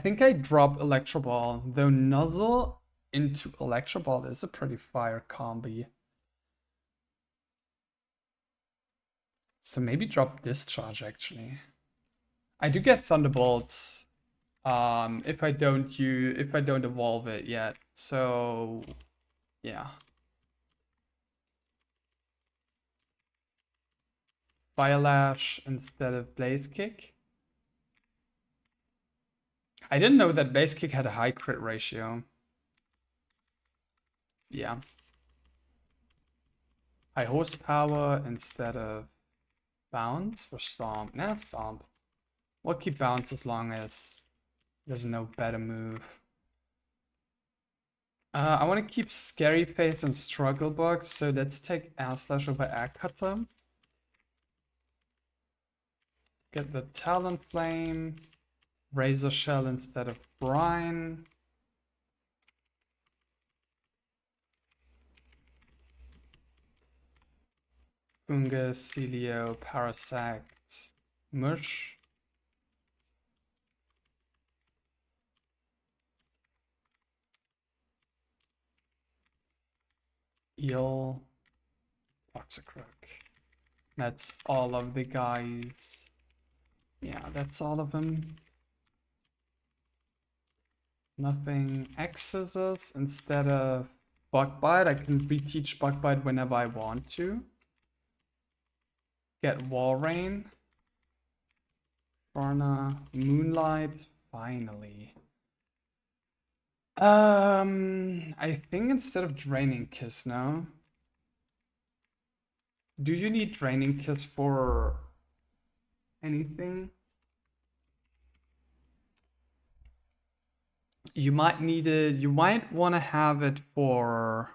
think I drop Electro Ball, though Nuzzle into Electro Ball is a pretty fire combi. So maybe drop Discharge actually. I do get Thunderbolts if I don't evolve it yet. So yeah. Fire Lash instead of Blaze Kick. I didn't know that Blaze Kick had a high crit ratio. Yeah. High horsepower instead of Bounce or Stomp. Nah, Stomp. We'll keep Bounce as long as There's no better move. I want to keep Scary Face and Struggle Bug, so let's take Air Slash over Air Cutter. Get the Talonflame. Razor Shell instead of Brine. Fungus, Celio, Parasect, Mush. Eel, Toxicroak. That's all of the guys. Yeah, that's all of them. Nothing X's us. Instead of Bug Bite, I can reteach Bug Bite whenever I want to. Get Wall Rain. Varna, Moonlight, finally. I think instead of Draining Kiss, no? Do you need Draining Kiss for anything? You might need it, you might want to have it for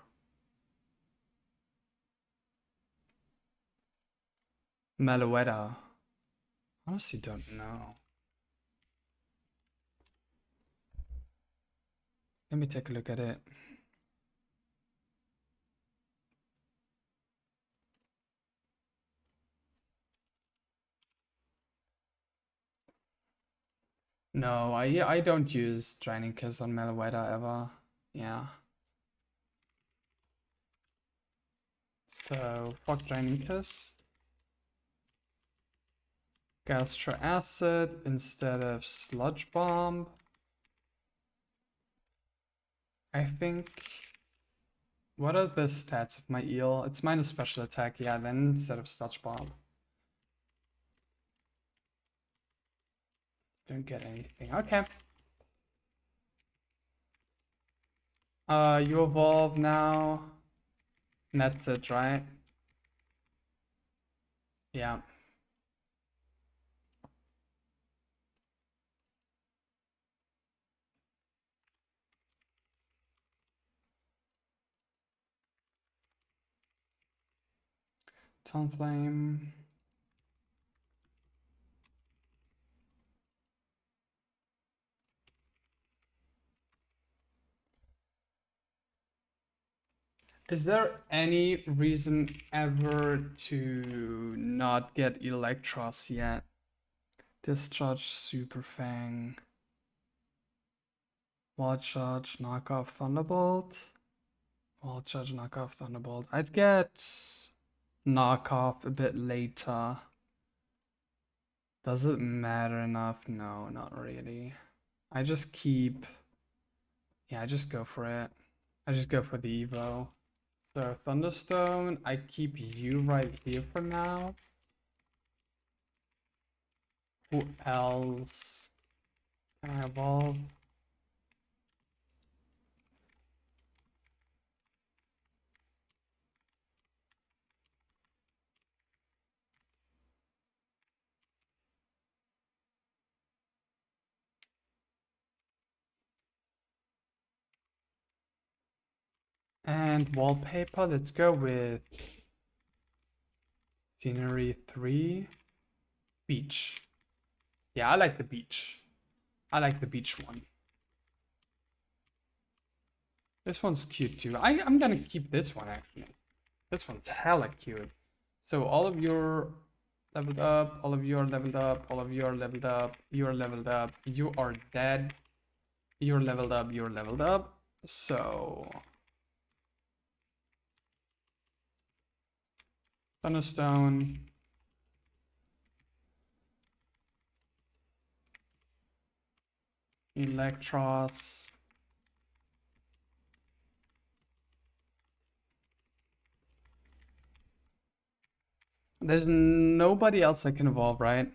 Meloetta. Honestly, don't know. Let me take a look at it. No, I don't use Draining Kiss on Meloetta ever. Yeah. So, fuck Draining Kiss. Gastro Acid instead of Sludge Bomb. I think... What are the stats of my eel? It's minus special attack, yeah, then instead of Sludge Bomb. Don't get anything. Okay. You evolve now. And that's it, right? Yeah. Talonflame. Is there any reason ever to not get Electros yet? Discharge Super Fang. Wild Charge, knockoff Thunderbolt. Wild Charge, knockoff Thunderbolt. I'd get knockoff a bit later. Does it matter enough? No, not really. I just keep... Yeah, I just go for it. I just go for the Evo. So Thunderstone, I keep you right here for now. Who else can I evolve? And wallpaper, let's go with scenery 3. Beach. Yeah, I like the beach. I like the beach one. This one's cute too. I'm gonna keep this one actually. This one's hella cute. So all of your leveled up, all of you are leveled up, all of you are leveled up, you are leveled up, you are dead, you're leveled up, you're leveled up. So Thunderstone. Electros. There's nobody else I can evolve, right?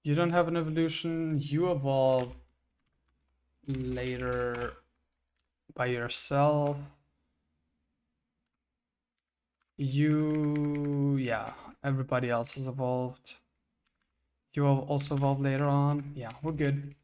You don't have an evolution. You evolve later by yourself. Yeah, everybody else is evolved. You will also evolve later on. Yeah, we're good.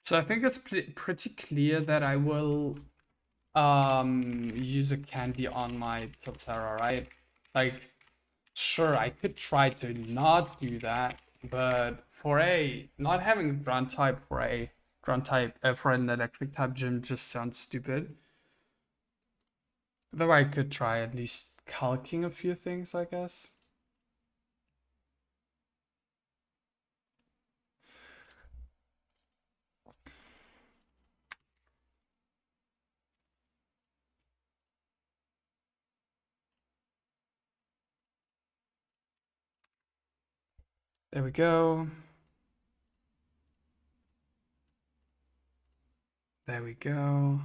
So I think it's pretty clear that I will use a candy on my Totara, right? Like, sure, I could try to not do that, but for a not having ground type for a ground type for an electric type gym just sounds stupid. Though I could try at least calcing a few things, I guess. There we go. There we go.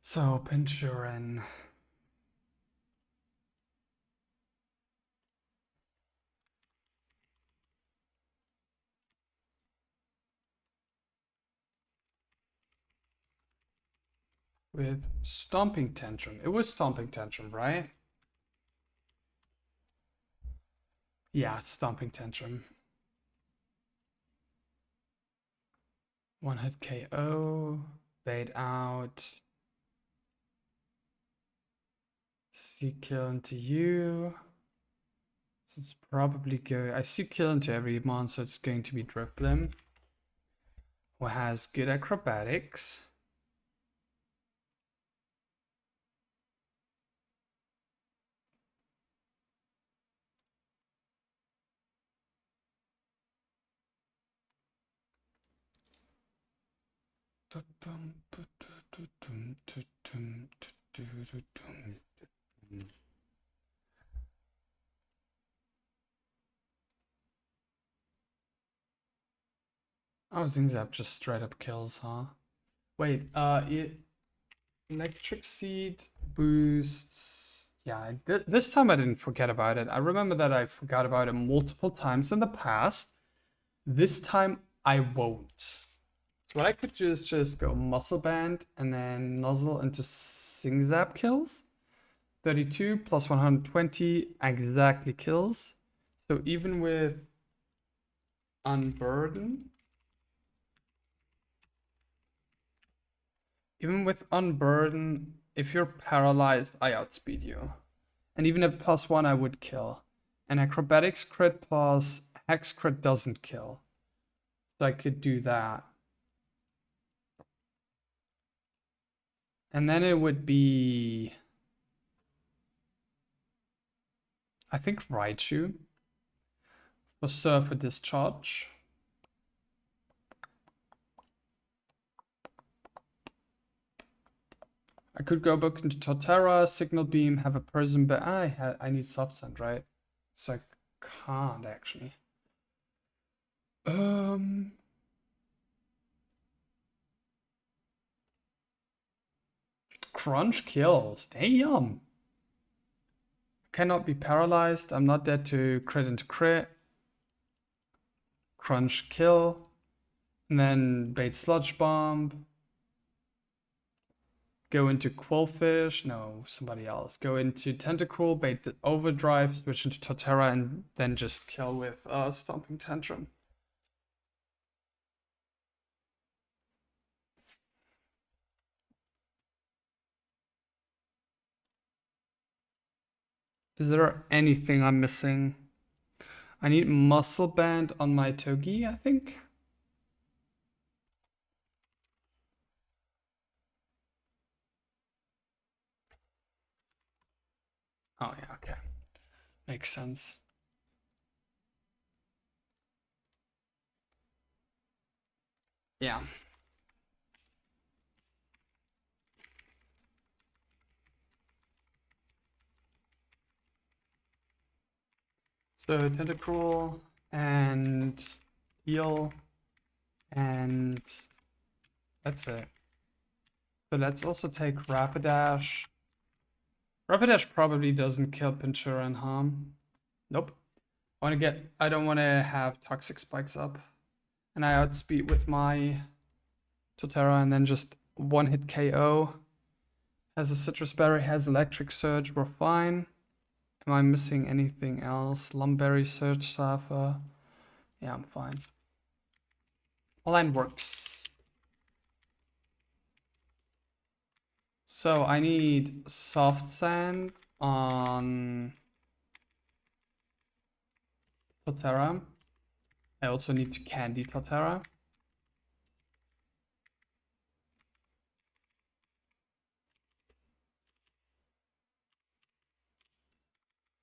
So, Pinchurin. With Stomping Tantrum. It was Stomping Tantrum, right? Yeah, Stomping Tantrum. One hit KO. Bait out. See kill into you. So it's probably go. I see kill into every monster. It's going to be Driplim, who has good acrobatics. Oh, Zingzap just straight up kills, huh? Wait, Electric Seed boosts. Yeah, this time I didn't forget about it. I remember that I forgot about it multiple times in the past. This time I won't. So what I could do is just go Muscle Band and then Nuzzle into Sing Zap kills. 32 plus 120 exactly kills. So even with Unburden, if you're paralyzed, I outspeed you. And even at +1, I would kill. And Acrobatics crit plus Hex crit doesn't kill. So I could do that. And then it would be, I think, Raichu for Surfer Discharge. I could go back into Torterra, Signal Beam, have a Prism, but I need Subsend, right? So I can't actually. Crunch kills. Damn. Cannot be paralyzed. I'm not dead to crit into crit. Crunch kill. And then bait Sludge Bomb. Go into Quillfish. No, somebody else. Go into Tentacruel, bait the Overdrive, switch into Torterra, and then just kill with Stomping Tantrum. Is there anything I'm missing? I need Muscle Band on my Togi, I think. Oh yeah, okay. Makes sense. Yeah. So Tentacruel and heal, and that's it. So let's also take Rapidash. Rapidash probably doesn't kill Pinchura and harm. Nope. I don't want to have Toxic Spikes up. And I outspeed with my Totera and then just one hit KO. Has a Citrus Berry, has Electric Surge, we're fine. Am I missing anything else? Lumberry, Surge Sapphire. Yeah, I'm fine. All line works. So I need Soft Sand on Totera. I also need to Candy Totera.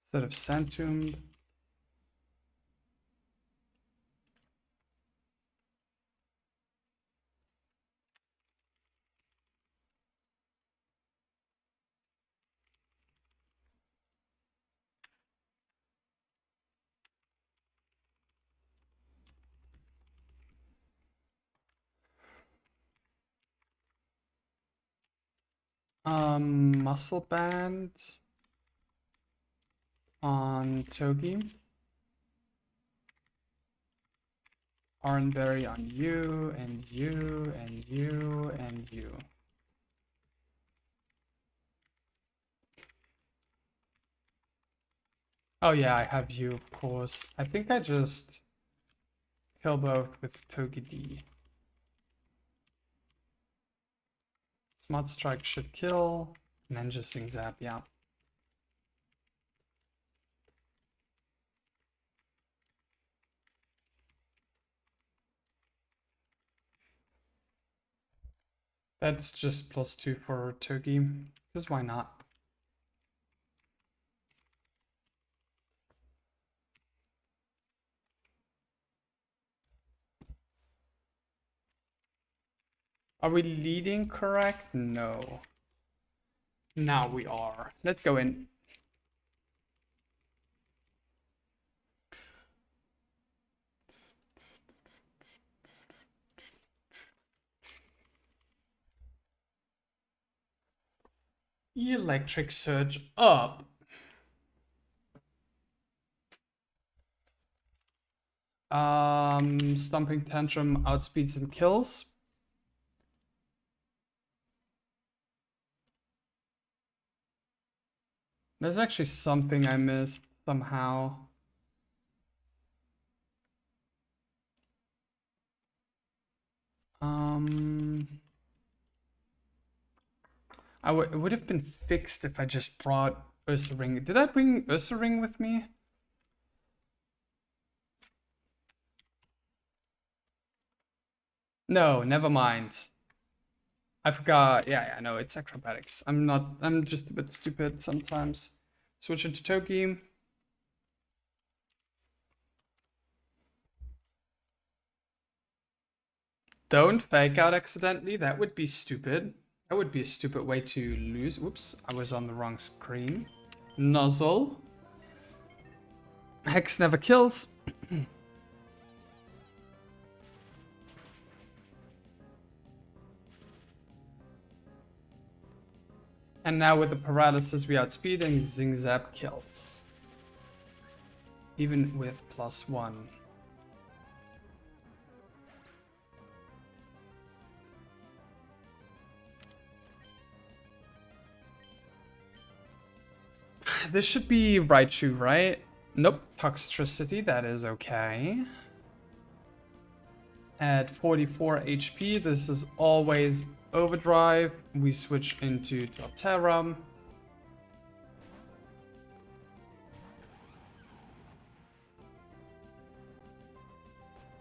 Instead of Sand Tomb. Muscle Band on Togi. Oranberry on you, and you, and you, and you. Oh yeah, I have you, of course. I think I just kill both with Togi D. Smart Strike should kill, and then just Zing Zap, yeah. That's just +2 for Togi, because why not? Are we leading correct? No. Now we are. Let's go in. Electric Surge up. Stomping Tantrum outspeeds and kills. There's actually something I missed somehow. It would have been fixed if I just brought Ursaring. Did I bring Ursaring with me? No, never mind. I forgot. Yeah, no, it's acrobatics. I'm just a bit stupid sometimes. Switch into Togi. Don't fake out accidentally. That would be stupid. That would be a stupid way to lose. Whoops, I was on the wrong screen. Nuzzle. Hex never kills. And now with the paralysis we outspeed and Zing Zap kills. Even with +1. This should be Raichu, right? Nope, Toxtricity, that is okay. At 44 HP, this is always Overdrive. We switch into Torterra.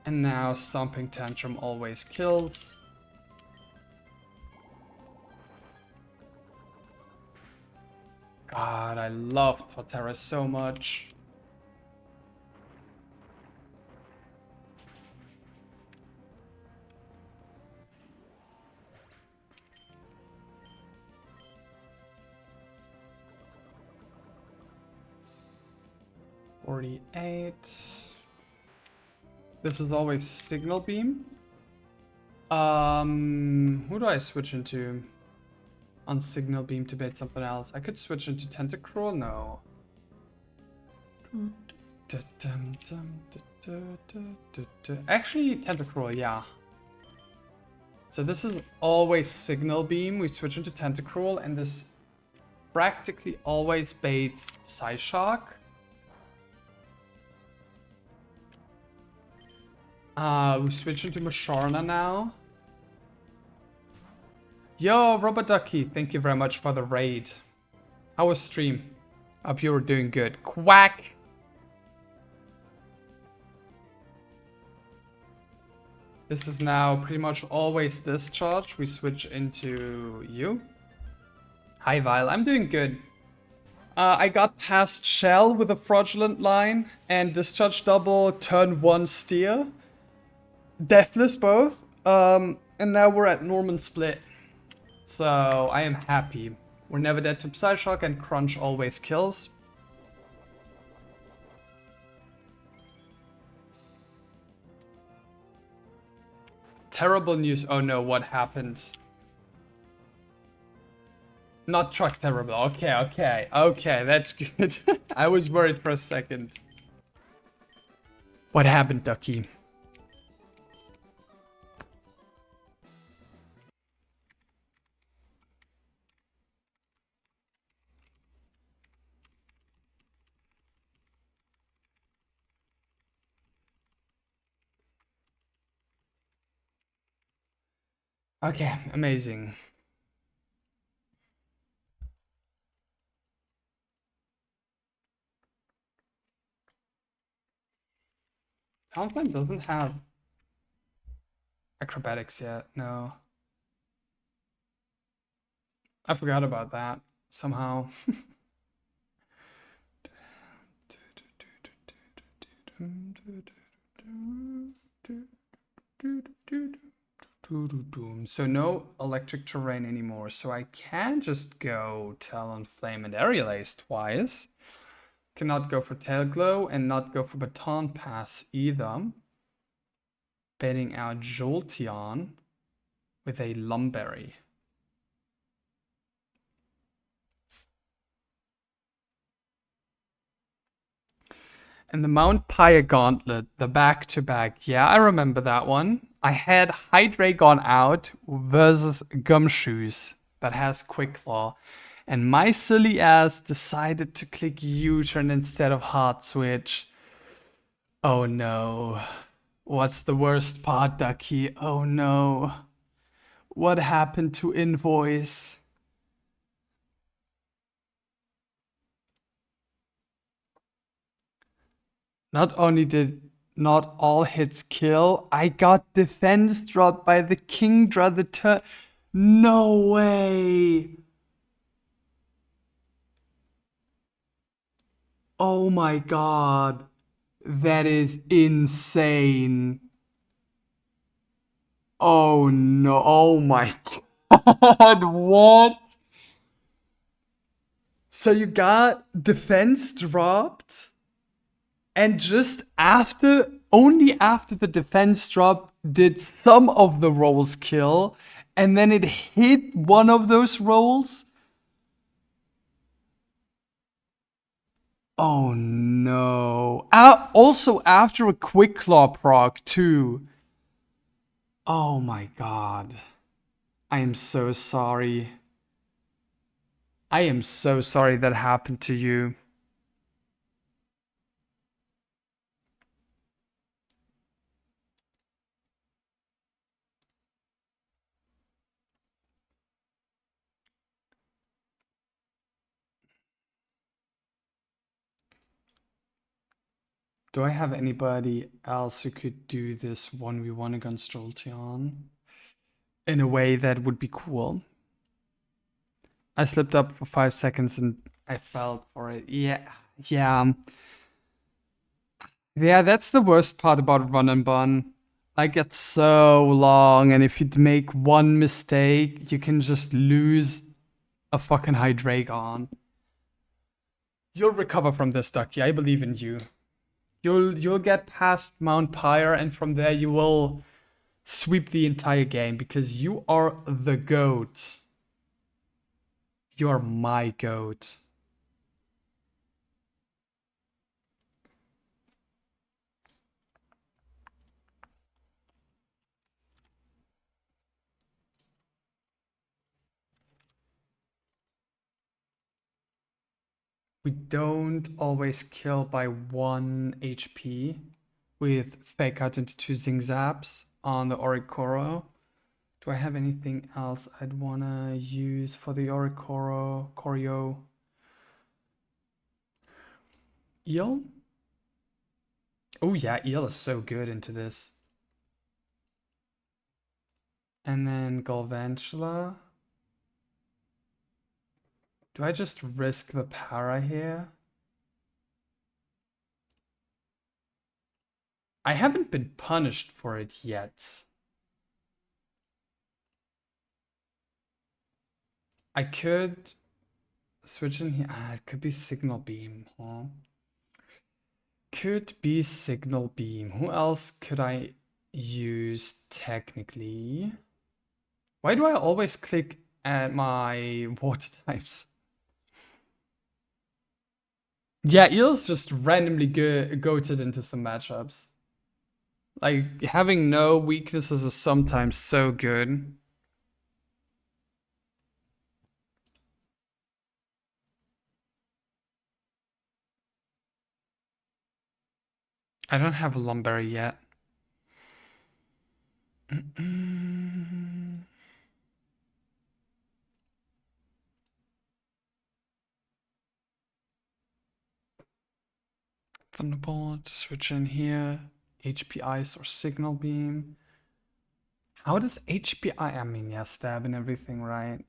And now Stomping Tantrum always kills. God, I love Torterra so much. This is always Signal Beam. Who do I switch into? on Signal Beam to bait something else. I could switch into Tentacruel? No. Actually, Tentacruel, yeah. So this is always Signal Beam. We switch into Tentacruel, and this practically always baits Psyshock. We switch into Masharna now. Yo, Robert Ducky, thank you very much for the raid. How was stream? Hope you were doing good. Quack! This is now pretty much always discharge. We switch into you. Hi, Vile. I'm doing good. I got past Shell with a fraudulent line and discharge double, turn 1 steer. Deathless both. And now we're at Norman Split. So I am happy. We're never dead to Psyshock and Crunch always kills. Terrible news. Oh no, what happened? Not truck terrible. Okay, that's good. I was worried for a second. What happened, Ducky? Okay, amazing. Townflame doesn't have acrobatics yet, no. I forgot about that somehow. So no electric terrain anymore, so I can just go Talonflame and Aerial Ace twice. Cannot go for Tail Glow and not go for Baton Pass either. Baiting out Jolteon with a Lumberry. And the Mount Pyre Gauntlet, the back-to-back. Yeah, I remember that one. I had Hydreigon out versus Gumshoes that has Quick Claw. And my silly ass decided to click U-turn instead of Hard Switch. Oh no. What's the worst part, Ducky? Oh no. What happened to Invoice? Not only did not all hits kill, I got defense dropped by the Kingdra the turn. No way! Oh my god. That is insane. Oh no. Oh my god. What? So you got defense dropped? And just after, only after the defense drop, did some of the rolls kill, and then it hit one of those rolls? Oh no. Also after a Quick Claw proc too. Oh my god. I am so sorry. I am so sorry that happened to you. Do I have anybody else who could do this 1v1 against Jolteon in a way that would be cool? I slipped up for 5 seconds and I felt for it. Yeah. Yeah, that's the worst part about Run and Bun. Like, it's so long, and if you make one mistake, you can just lose a fucking Hydreigon. You'll recover from this, Ducky. I believe in you. You'll get past Mount Pyre, and from there you will sweep the entire game because you are the GOAT. You're my goat. We don't always kill by 1 HP with Fake Out into 2 Zing Zaps on the Orikoro. Do I have anything else I'd wanna use for the Orikoro? Choreo? Eel? Oh yeah, Eel is so good into this. And then Galvantula. Do I just risk the para here? I haven't been punished for it yet. I could switch in here. Ah, it could be Signal Beam, huh? Could be Signal Beam. Who else could I use technically? Why do I always click at my water types? Yeah, Eel's just randomly goated into some matchups. Like, having no weaknesses is sometimes so good. I don't have a Lumberry yet. Thunderbolt, switch in here. HP Ice or Signal Beam. How does HP I mean, yeah, stab and everything, right?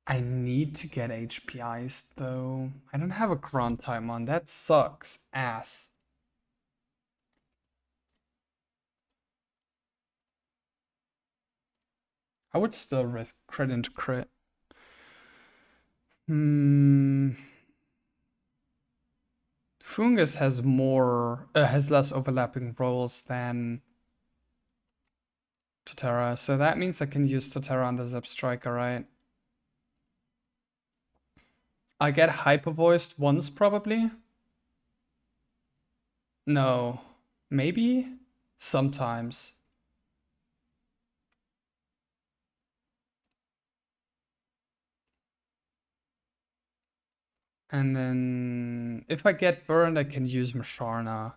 I need to get HP Iced though. I don't have a Grunt time on. That sucks ass. I would still risk crit into crit. Fungus has has less overlapping roles than Totara, so that means I can use Totara on the Zep Striker, right? I get hyper voiced once probably. No, maybe sometimes. And then if I get burned, I can use Masharna.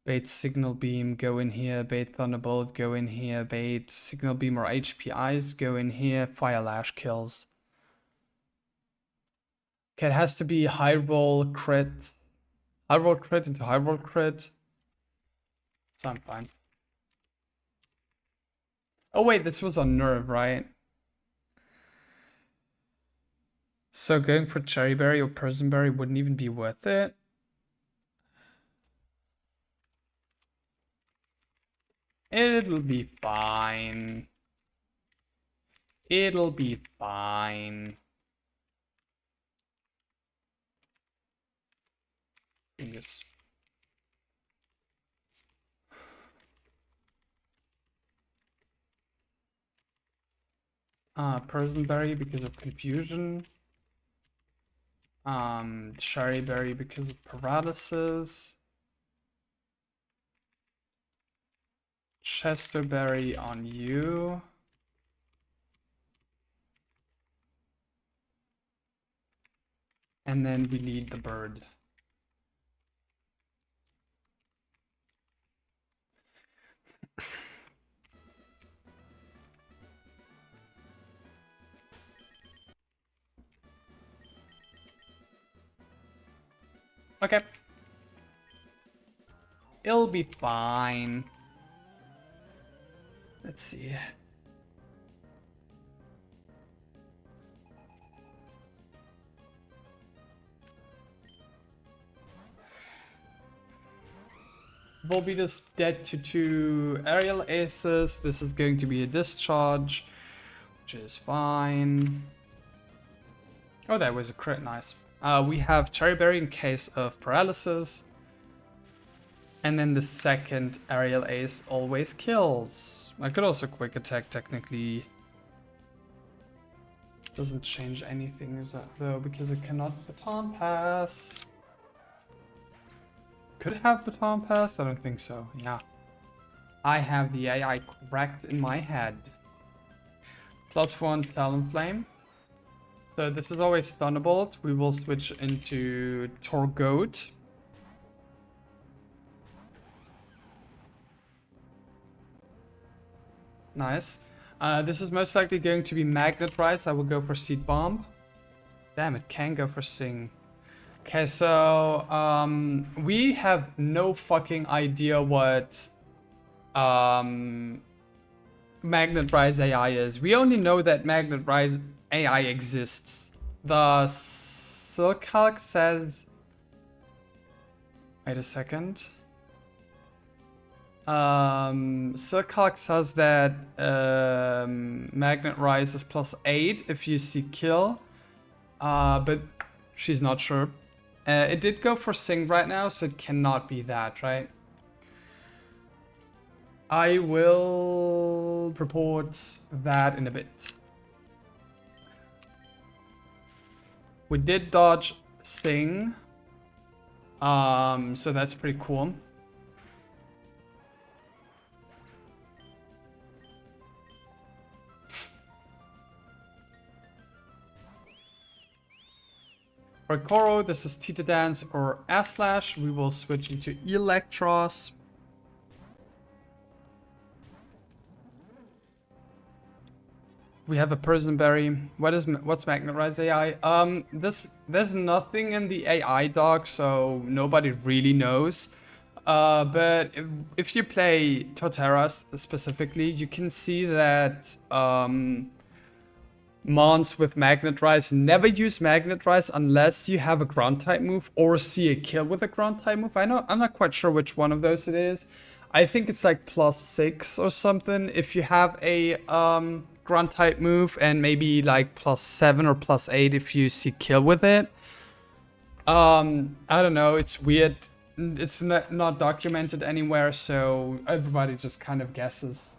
Bait Signal Beam, go in here. Bait Thunderbolt, go in here. Bait Signal Beam or HP Eyes, go in here. Fire Lash kills. Okay, it has to be high roll crit. High roll crit into high roll crit. So I'm fine. Oh wait, this was on Nerve, right? So going for Cherry Berry or Person Berry wouldn't even be worth it. It'll be fine. It'll be fine. Yes. Person Berry because of confusion. Cherry Berry because of paralysis. Chesterberry on you. And then we lead the bird. Okay. It'll be fine. Let's see. Volbeat dead to 2 aerial aces. This is going to be a discharge, which is fine. Oh, that was a crit, nice. We have Cherry Berry in case of paralysis. And then the second aerial ace always kills. I could also quick attack technically. Doesn't change anything is that though, because it cannot baton pass. Could it have baton pass? I don't think so. Yeah. I have the AI correct in my head. +1 Talonflame. So this is always Thunderbolt. We will switch into Torgoat. Nice. This is most likely going to be Magnet Rise. I will go for Seed Bomb. Damn, it can go for Sing. Okay, so we have no fucking idea what Magnet Rise AI is. We only know that Magnet Rise AI exists. The Silcalc says... Wait a second. Silcalc says that Magnet Rise is +8 if you see kill. But she's not sure. It did go for Sing right now, so it cannot be that, right? I will report that in a bit. We did dodge Sing. So that's pretty cool. For Koro, this is Tita Dance or Aslash. We will switch into Electros. We have a Prison Berry. What's Magnet Rise AI? There's nothing in the AI doc, so nobody really knows. But if you play Torterra specifically, you can see that Mons with Magnet Rise never use Magnet Rise unless you have a ground type move or see a kill with a ground type move. I'm not quite sure which one of those it is. I think it's like +6 or something if you have a ground type move, and maybe like +7 or +8 if you see kill with it. I don't know, it's weird. It's not documented anywhere, so everybody just kind of guesses.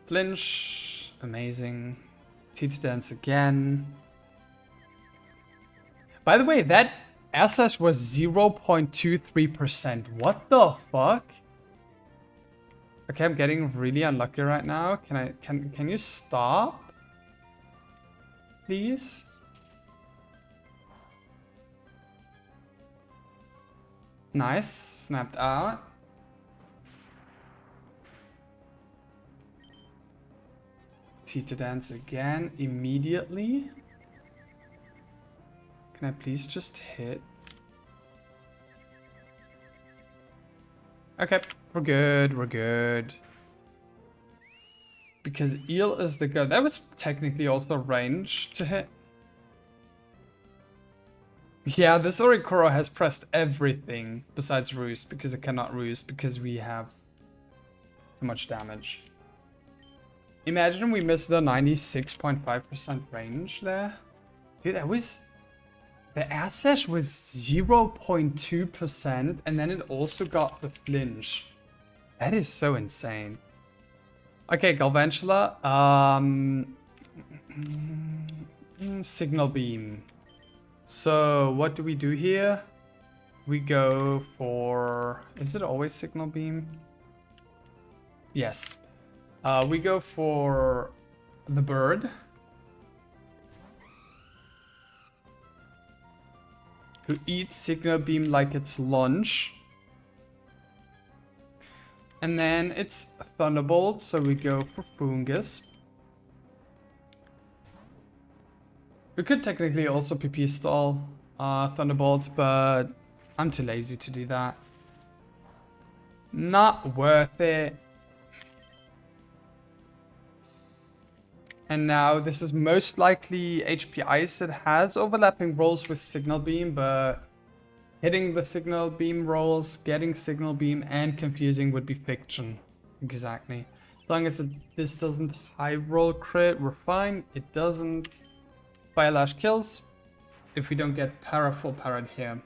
Flinch, amazing. Tita Dance again. By the way, that Aslash was 0.23%. What the fuck? Okay, I'm getting really unlucky right now. Can you stop? Please? Nice, snapped out. Tita Dance again, immediately. Can I please just hit? Okay, we're good. Because Eel is the go. That was technically also range to hit. Yeah, this Orikoro has pressed everything besides Roost, because it cannot Roost because we have too much damage. Imagine we missed the 96.5% range there. Dude, that was... The Aslash was 0.2%, and then it also got the flinch. That is so insane. Okay, Galvantula. Signal Beam. So, what do we do here? We go for... Is it always Signal Beam? Yes. We go for the bird. Who eats Signal Beam like it's lunch. And then it's Thunderbolt, so we go for Fungus. We could technically also PP stall Thunderbolt, but I'm too lazy to do that. Not worth it. And now this is most likely HP Ice. It has overlapping rolls with Signal Beam, but hitting the Signal Beam rolls, getting Signal Beam, and confusing would be fiction. Exactly. As long as this doesn't high roll crit, we're fine. It doesn't. Fire Lash kills if we don't get full parried here.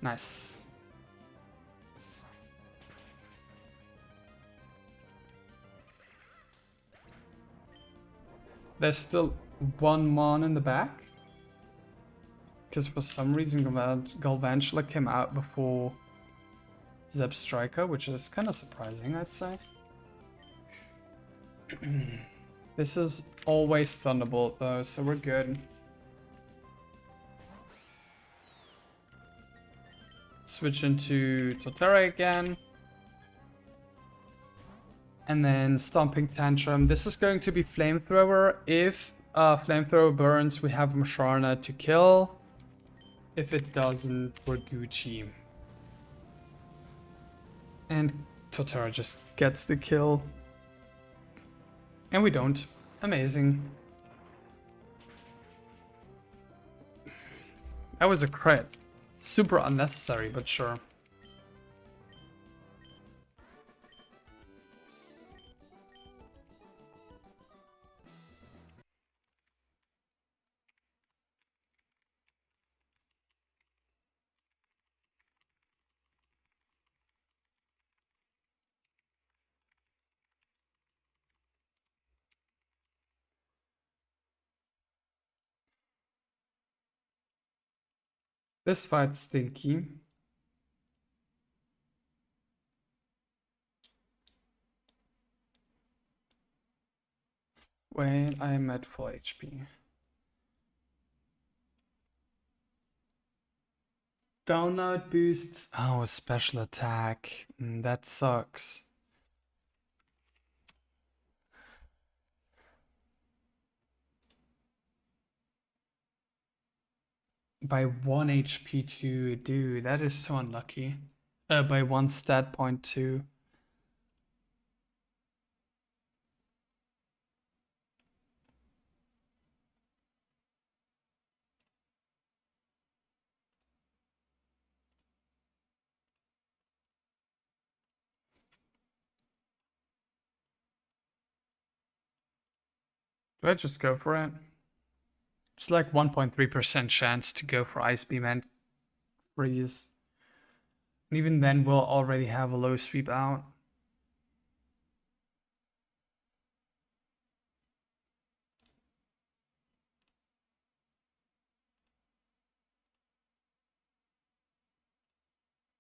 Nice. There's still one Mon in the back. Because for some reason Galvantula came out before Zeb Striker, which is kind of surprising, I'd say. This is always Thunderbolt though, so we're good. Switch into Totara again. And then Stomping Tantrum. This is going to be Flamethrower. If Flamethrower burns, we have Musharna to kill. If it doesn't, we're Gucci. And Totara just gets the kill. And we don't. Amazing. That was a crit. Super unnecessary, but sure. This fight's stinky. Wait, I'm at full HP. Download boosts. Oh, special attack. That sucks. By 1 HP too. Dude, that is so unlucky. By 1 stat point too. Do I just go for it? It's like 1.3% chance to go for Ice Beam and Freeze. And even then, we'll already have a low sweep out.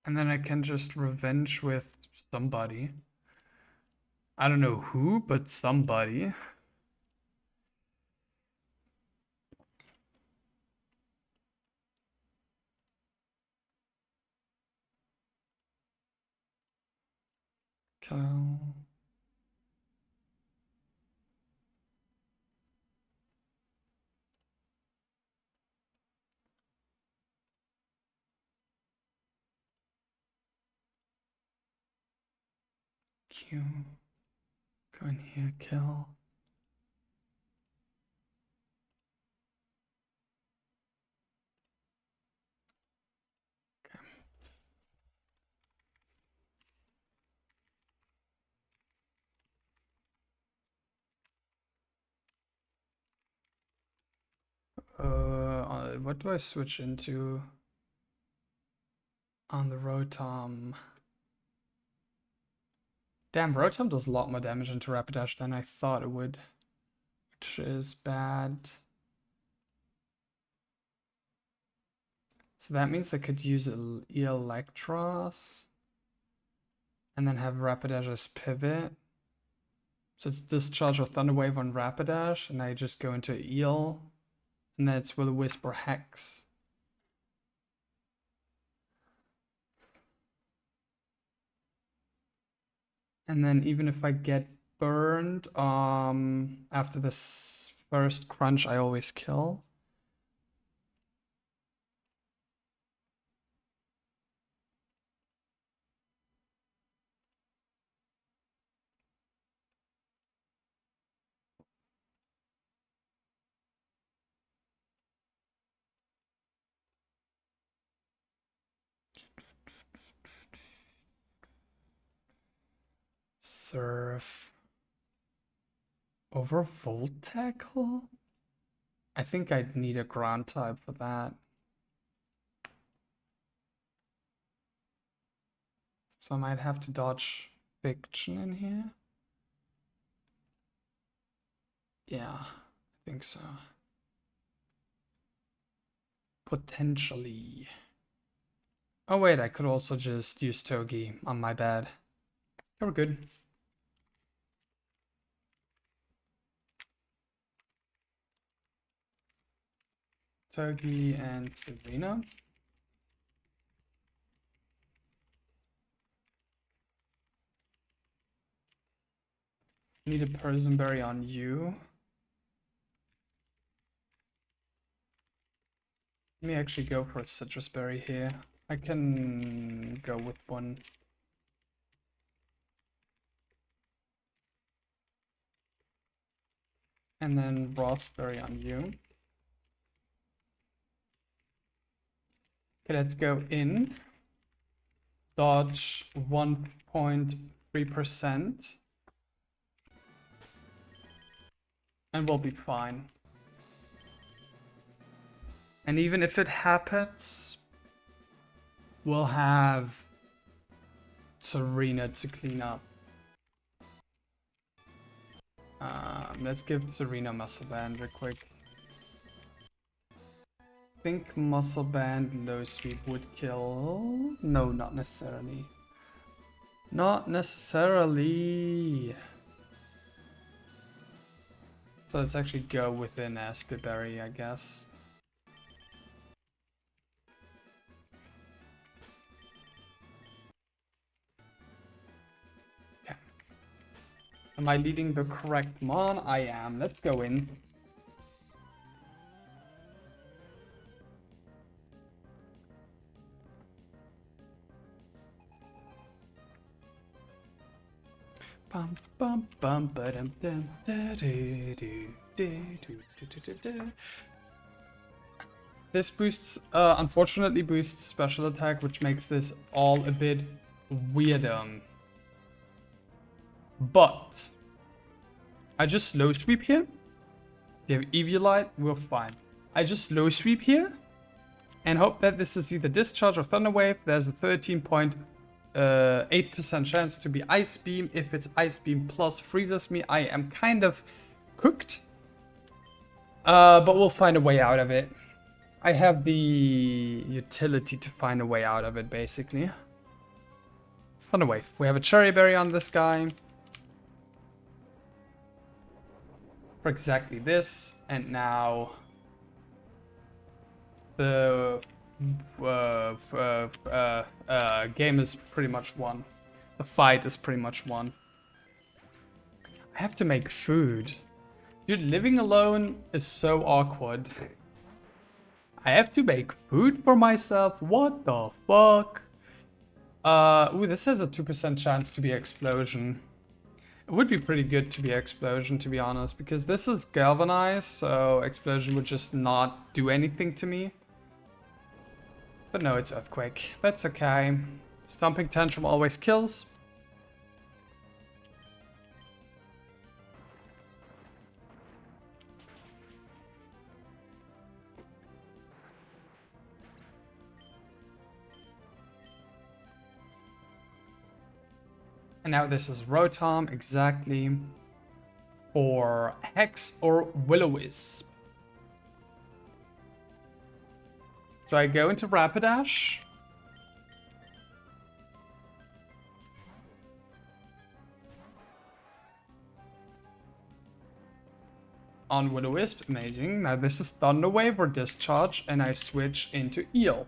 And then I can just revenge with somebody. I don't know who, but somebody. Kyle. Q. Go in here, kill. What do I switch into on the Rotom? Damn, Rotom does a lot more damage into Rapidash than I thought it would, which is bad. So that means I could use Electros and then have Rapidash as pivot. So it's discharge of Thunder Wave on Rapidash, and I just go into Eel, and then it's with a Whisper Hex. And then even if I get burned, after this first crunch, I always kill. Surf over Volt Tackle? I think I'd need a ground type for that. So I might have to dodge fiction in here. Yeah, I think so. Potentially. Oh wait, I could also just use Togi on my bad. Oh, we're good. Togi and Serena. Need a Persianberry on you. Let me actually go for a citrus berry here. I can go with one. And then raspberry on you. Okay, let's go in. Dodge 1.3%. And we'll be fine. And even if it happens, we'll have Serena to clean up. Let's give Serena Muscle Band real quick. I think Muscle Band low sweep would kill. No, not necessarily. Not necessarily. So let's actually go within Aspberry, I guess. Okay. Am I leading the correct mon? I am. Let's go in. Bum bum bum ba-dum dum da do do do do do do. This boosts, unfortunately boosts special attack, which makes this all a bit weirder. But I just slow sweep here. They have Eviolite, we're fine. I just slow sweep here and hope that this is either Discharge or Thunder Wave. There's a 13.8% chance to be Ice Beam. If it's Ice Beam plus freezes me, I am kind of cooked. But we'll find a way out of it. I have the utility to find a way out of it, basically. Thunder Wave. We have a Cherry Berry on this guy. For exactly this. And now the game is pretty much won. The fight is pretty much won. I have to make food. Dude, living alone is so awkward. I have to make food for myself? What the fuck? Ooh, this has a 2% chance to be Explosion. It would be pretty good to be Explosion, to be honest, because this is Galvanized, so Explosion would just not do anything to me. But no, it's Earthquake. That's okay. Stomping Tantrum always kills. And now this is Rotom, exactly, for Hex or Will-O-Wisp. So I go into Rapidash. On Will-O-Wisp, amazing. Now this is Thunder Wave or Discharge, and I switch into Eel.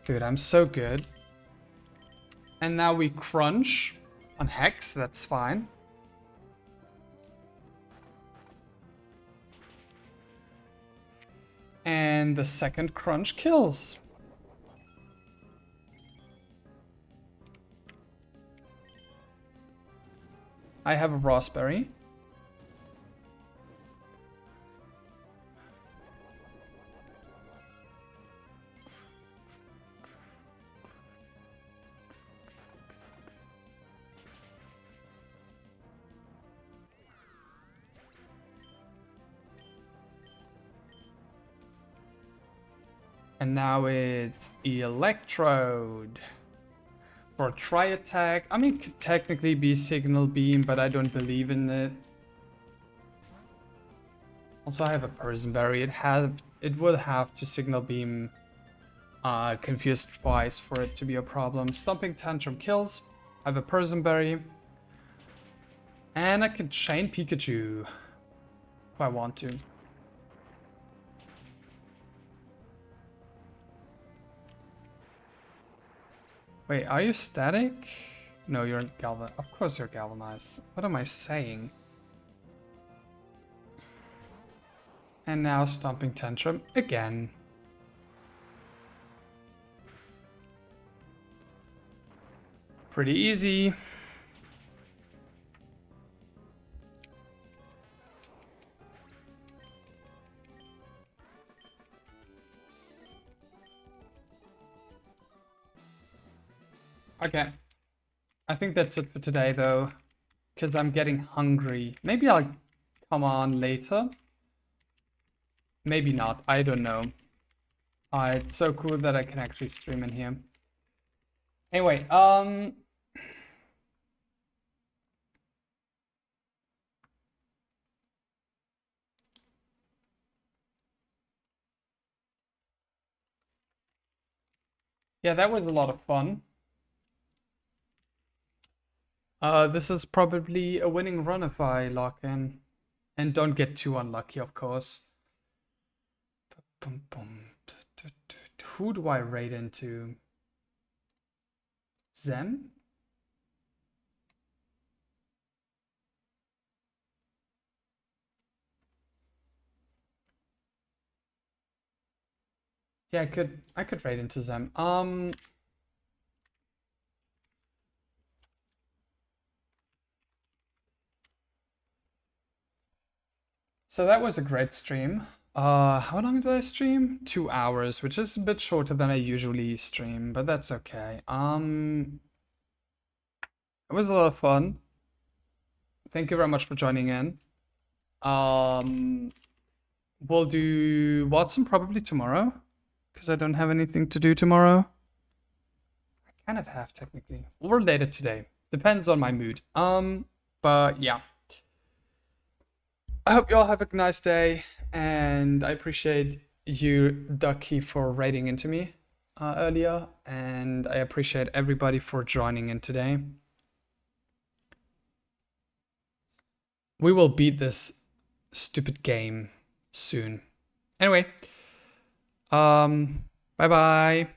Dude, I'm so good. And now we crunch on Hex, that's fine. And the second crunch kills. I have a Raspberry. And now it's Electrode. For tri-attack, I mean, it could technically be Signal Beam, but I don't believe in it. Also, I have a Poison Berry. It would have to Signal Beam Confused twice for it to be a problem. Stomping Tantrum kills. I have a Poison Berry. And I can Chain Pikachu if I want to. Wait, are you static? No, you're galvan. Of course you're galvanized. What am I saying? And now Stomping Tantrum again. Pretty easy. Okay. I think that's it for today though, because I'm getting hungry. Maybe I'll come on later. Maybe not, I don't know. It's so cool that I can actually stream in here. Anyway, yeah, that was a lot of fun. This is probably a winning run if I lock in. And don't get too unlucky, of course. Who do I raid into? Zem? Yeah, I could raid into Zem. So that was a great stream. How long did I stream? 2 hours, which is a bit shorter than I usually stream, but that's okay. It was a lot of fun. Thank you very much for joining in. We'll do Watson probably tomorrow, because I don't have anything to do tomorrow. I kind of have technically, or later today. Depends on my mood. But yeah. I hope you all have a nice day, and I appreciate you, Ducky, for writing into me earlier, and I appreciate everybody for joining in today. We will beat this stupid game soon. Anyway, bye bye.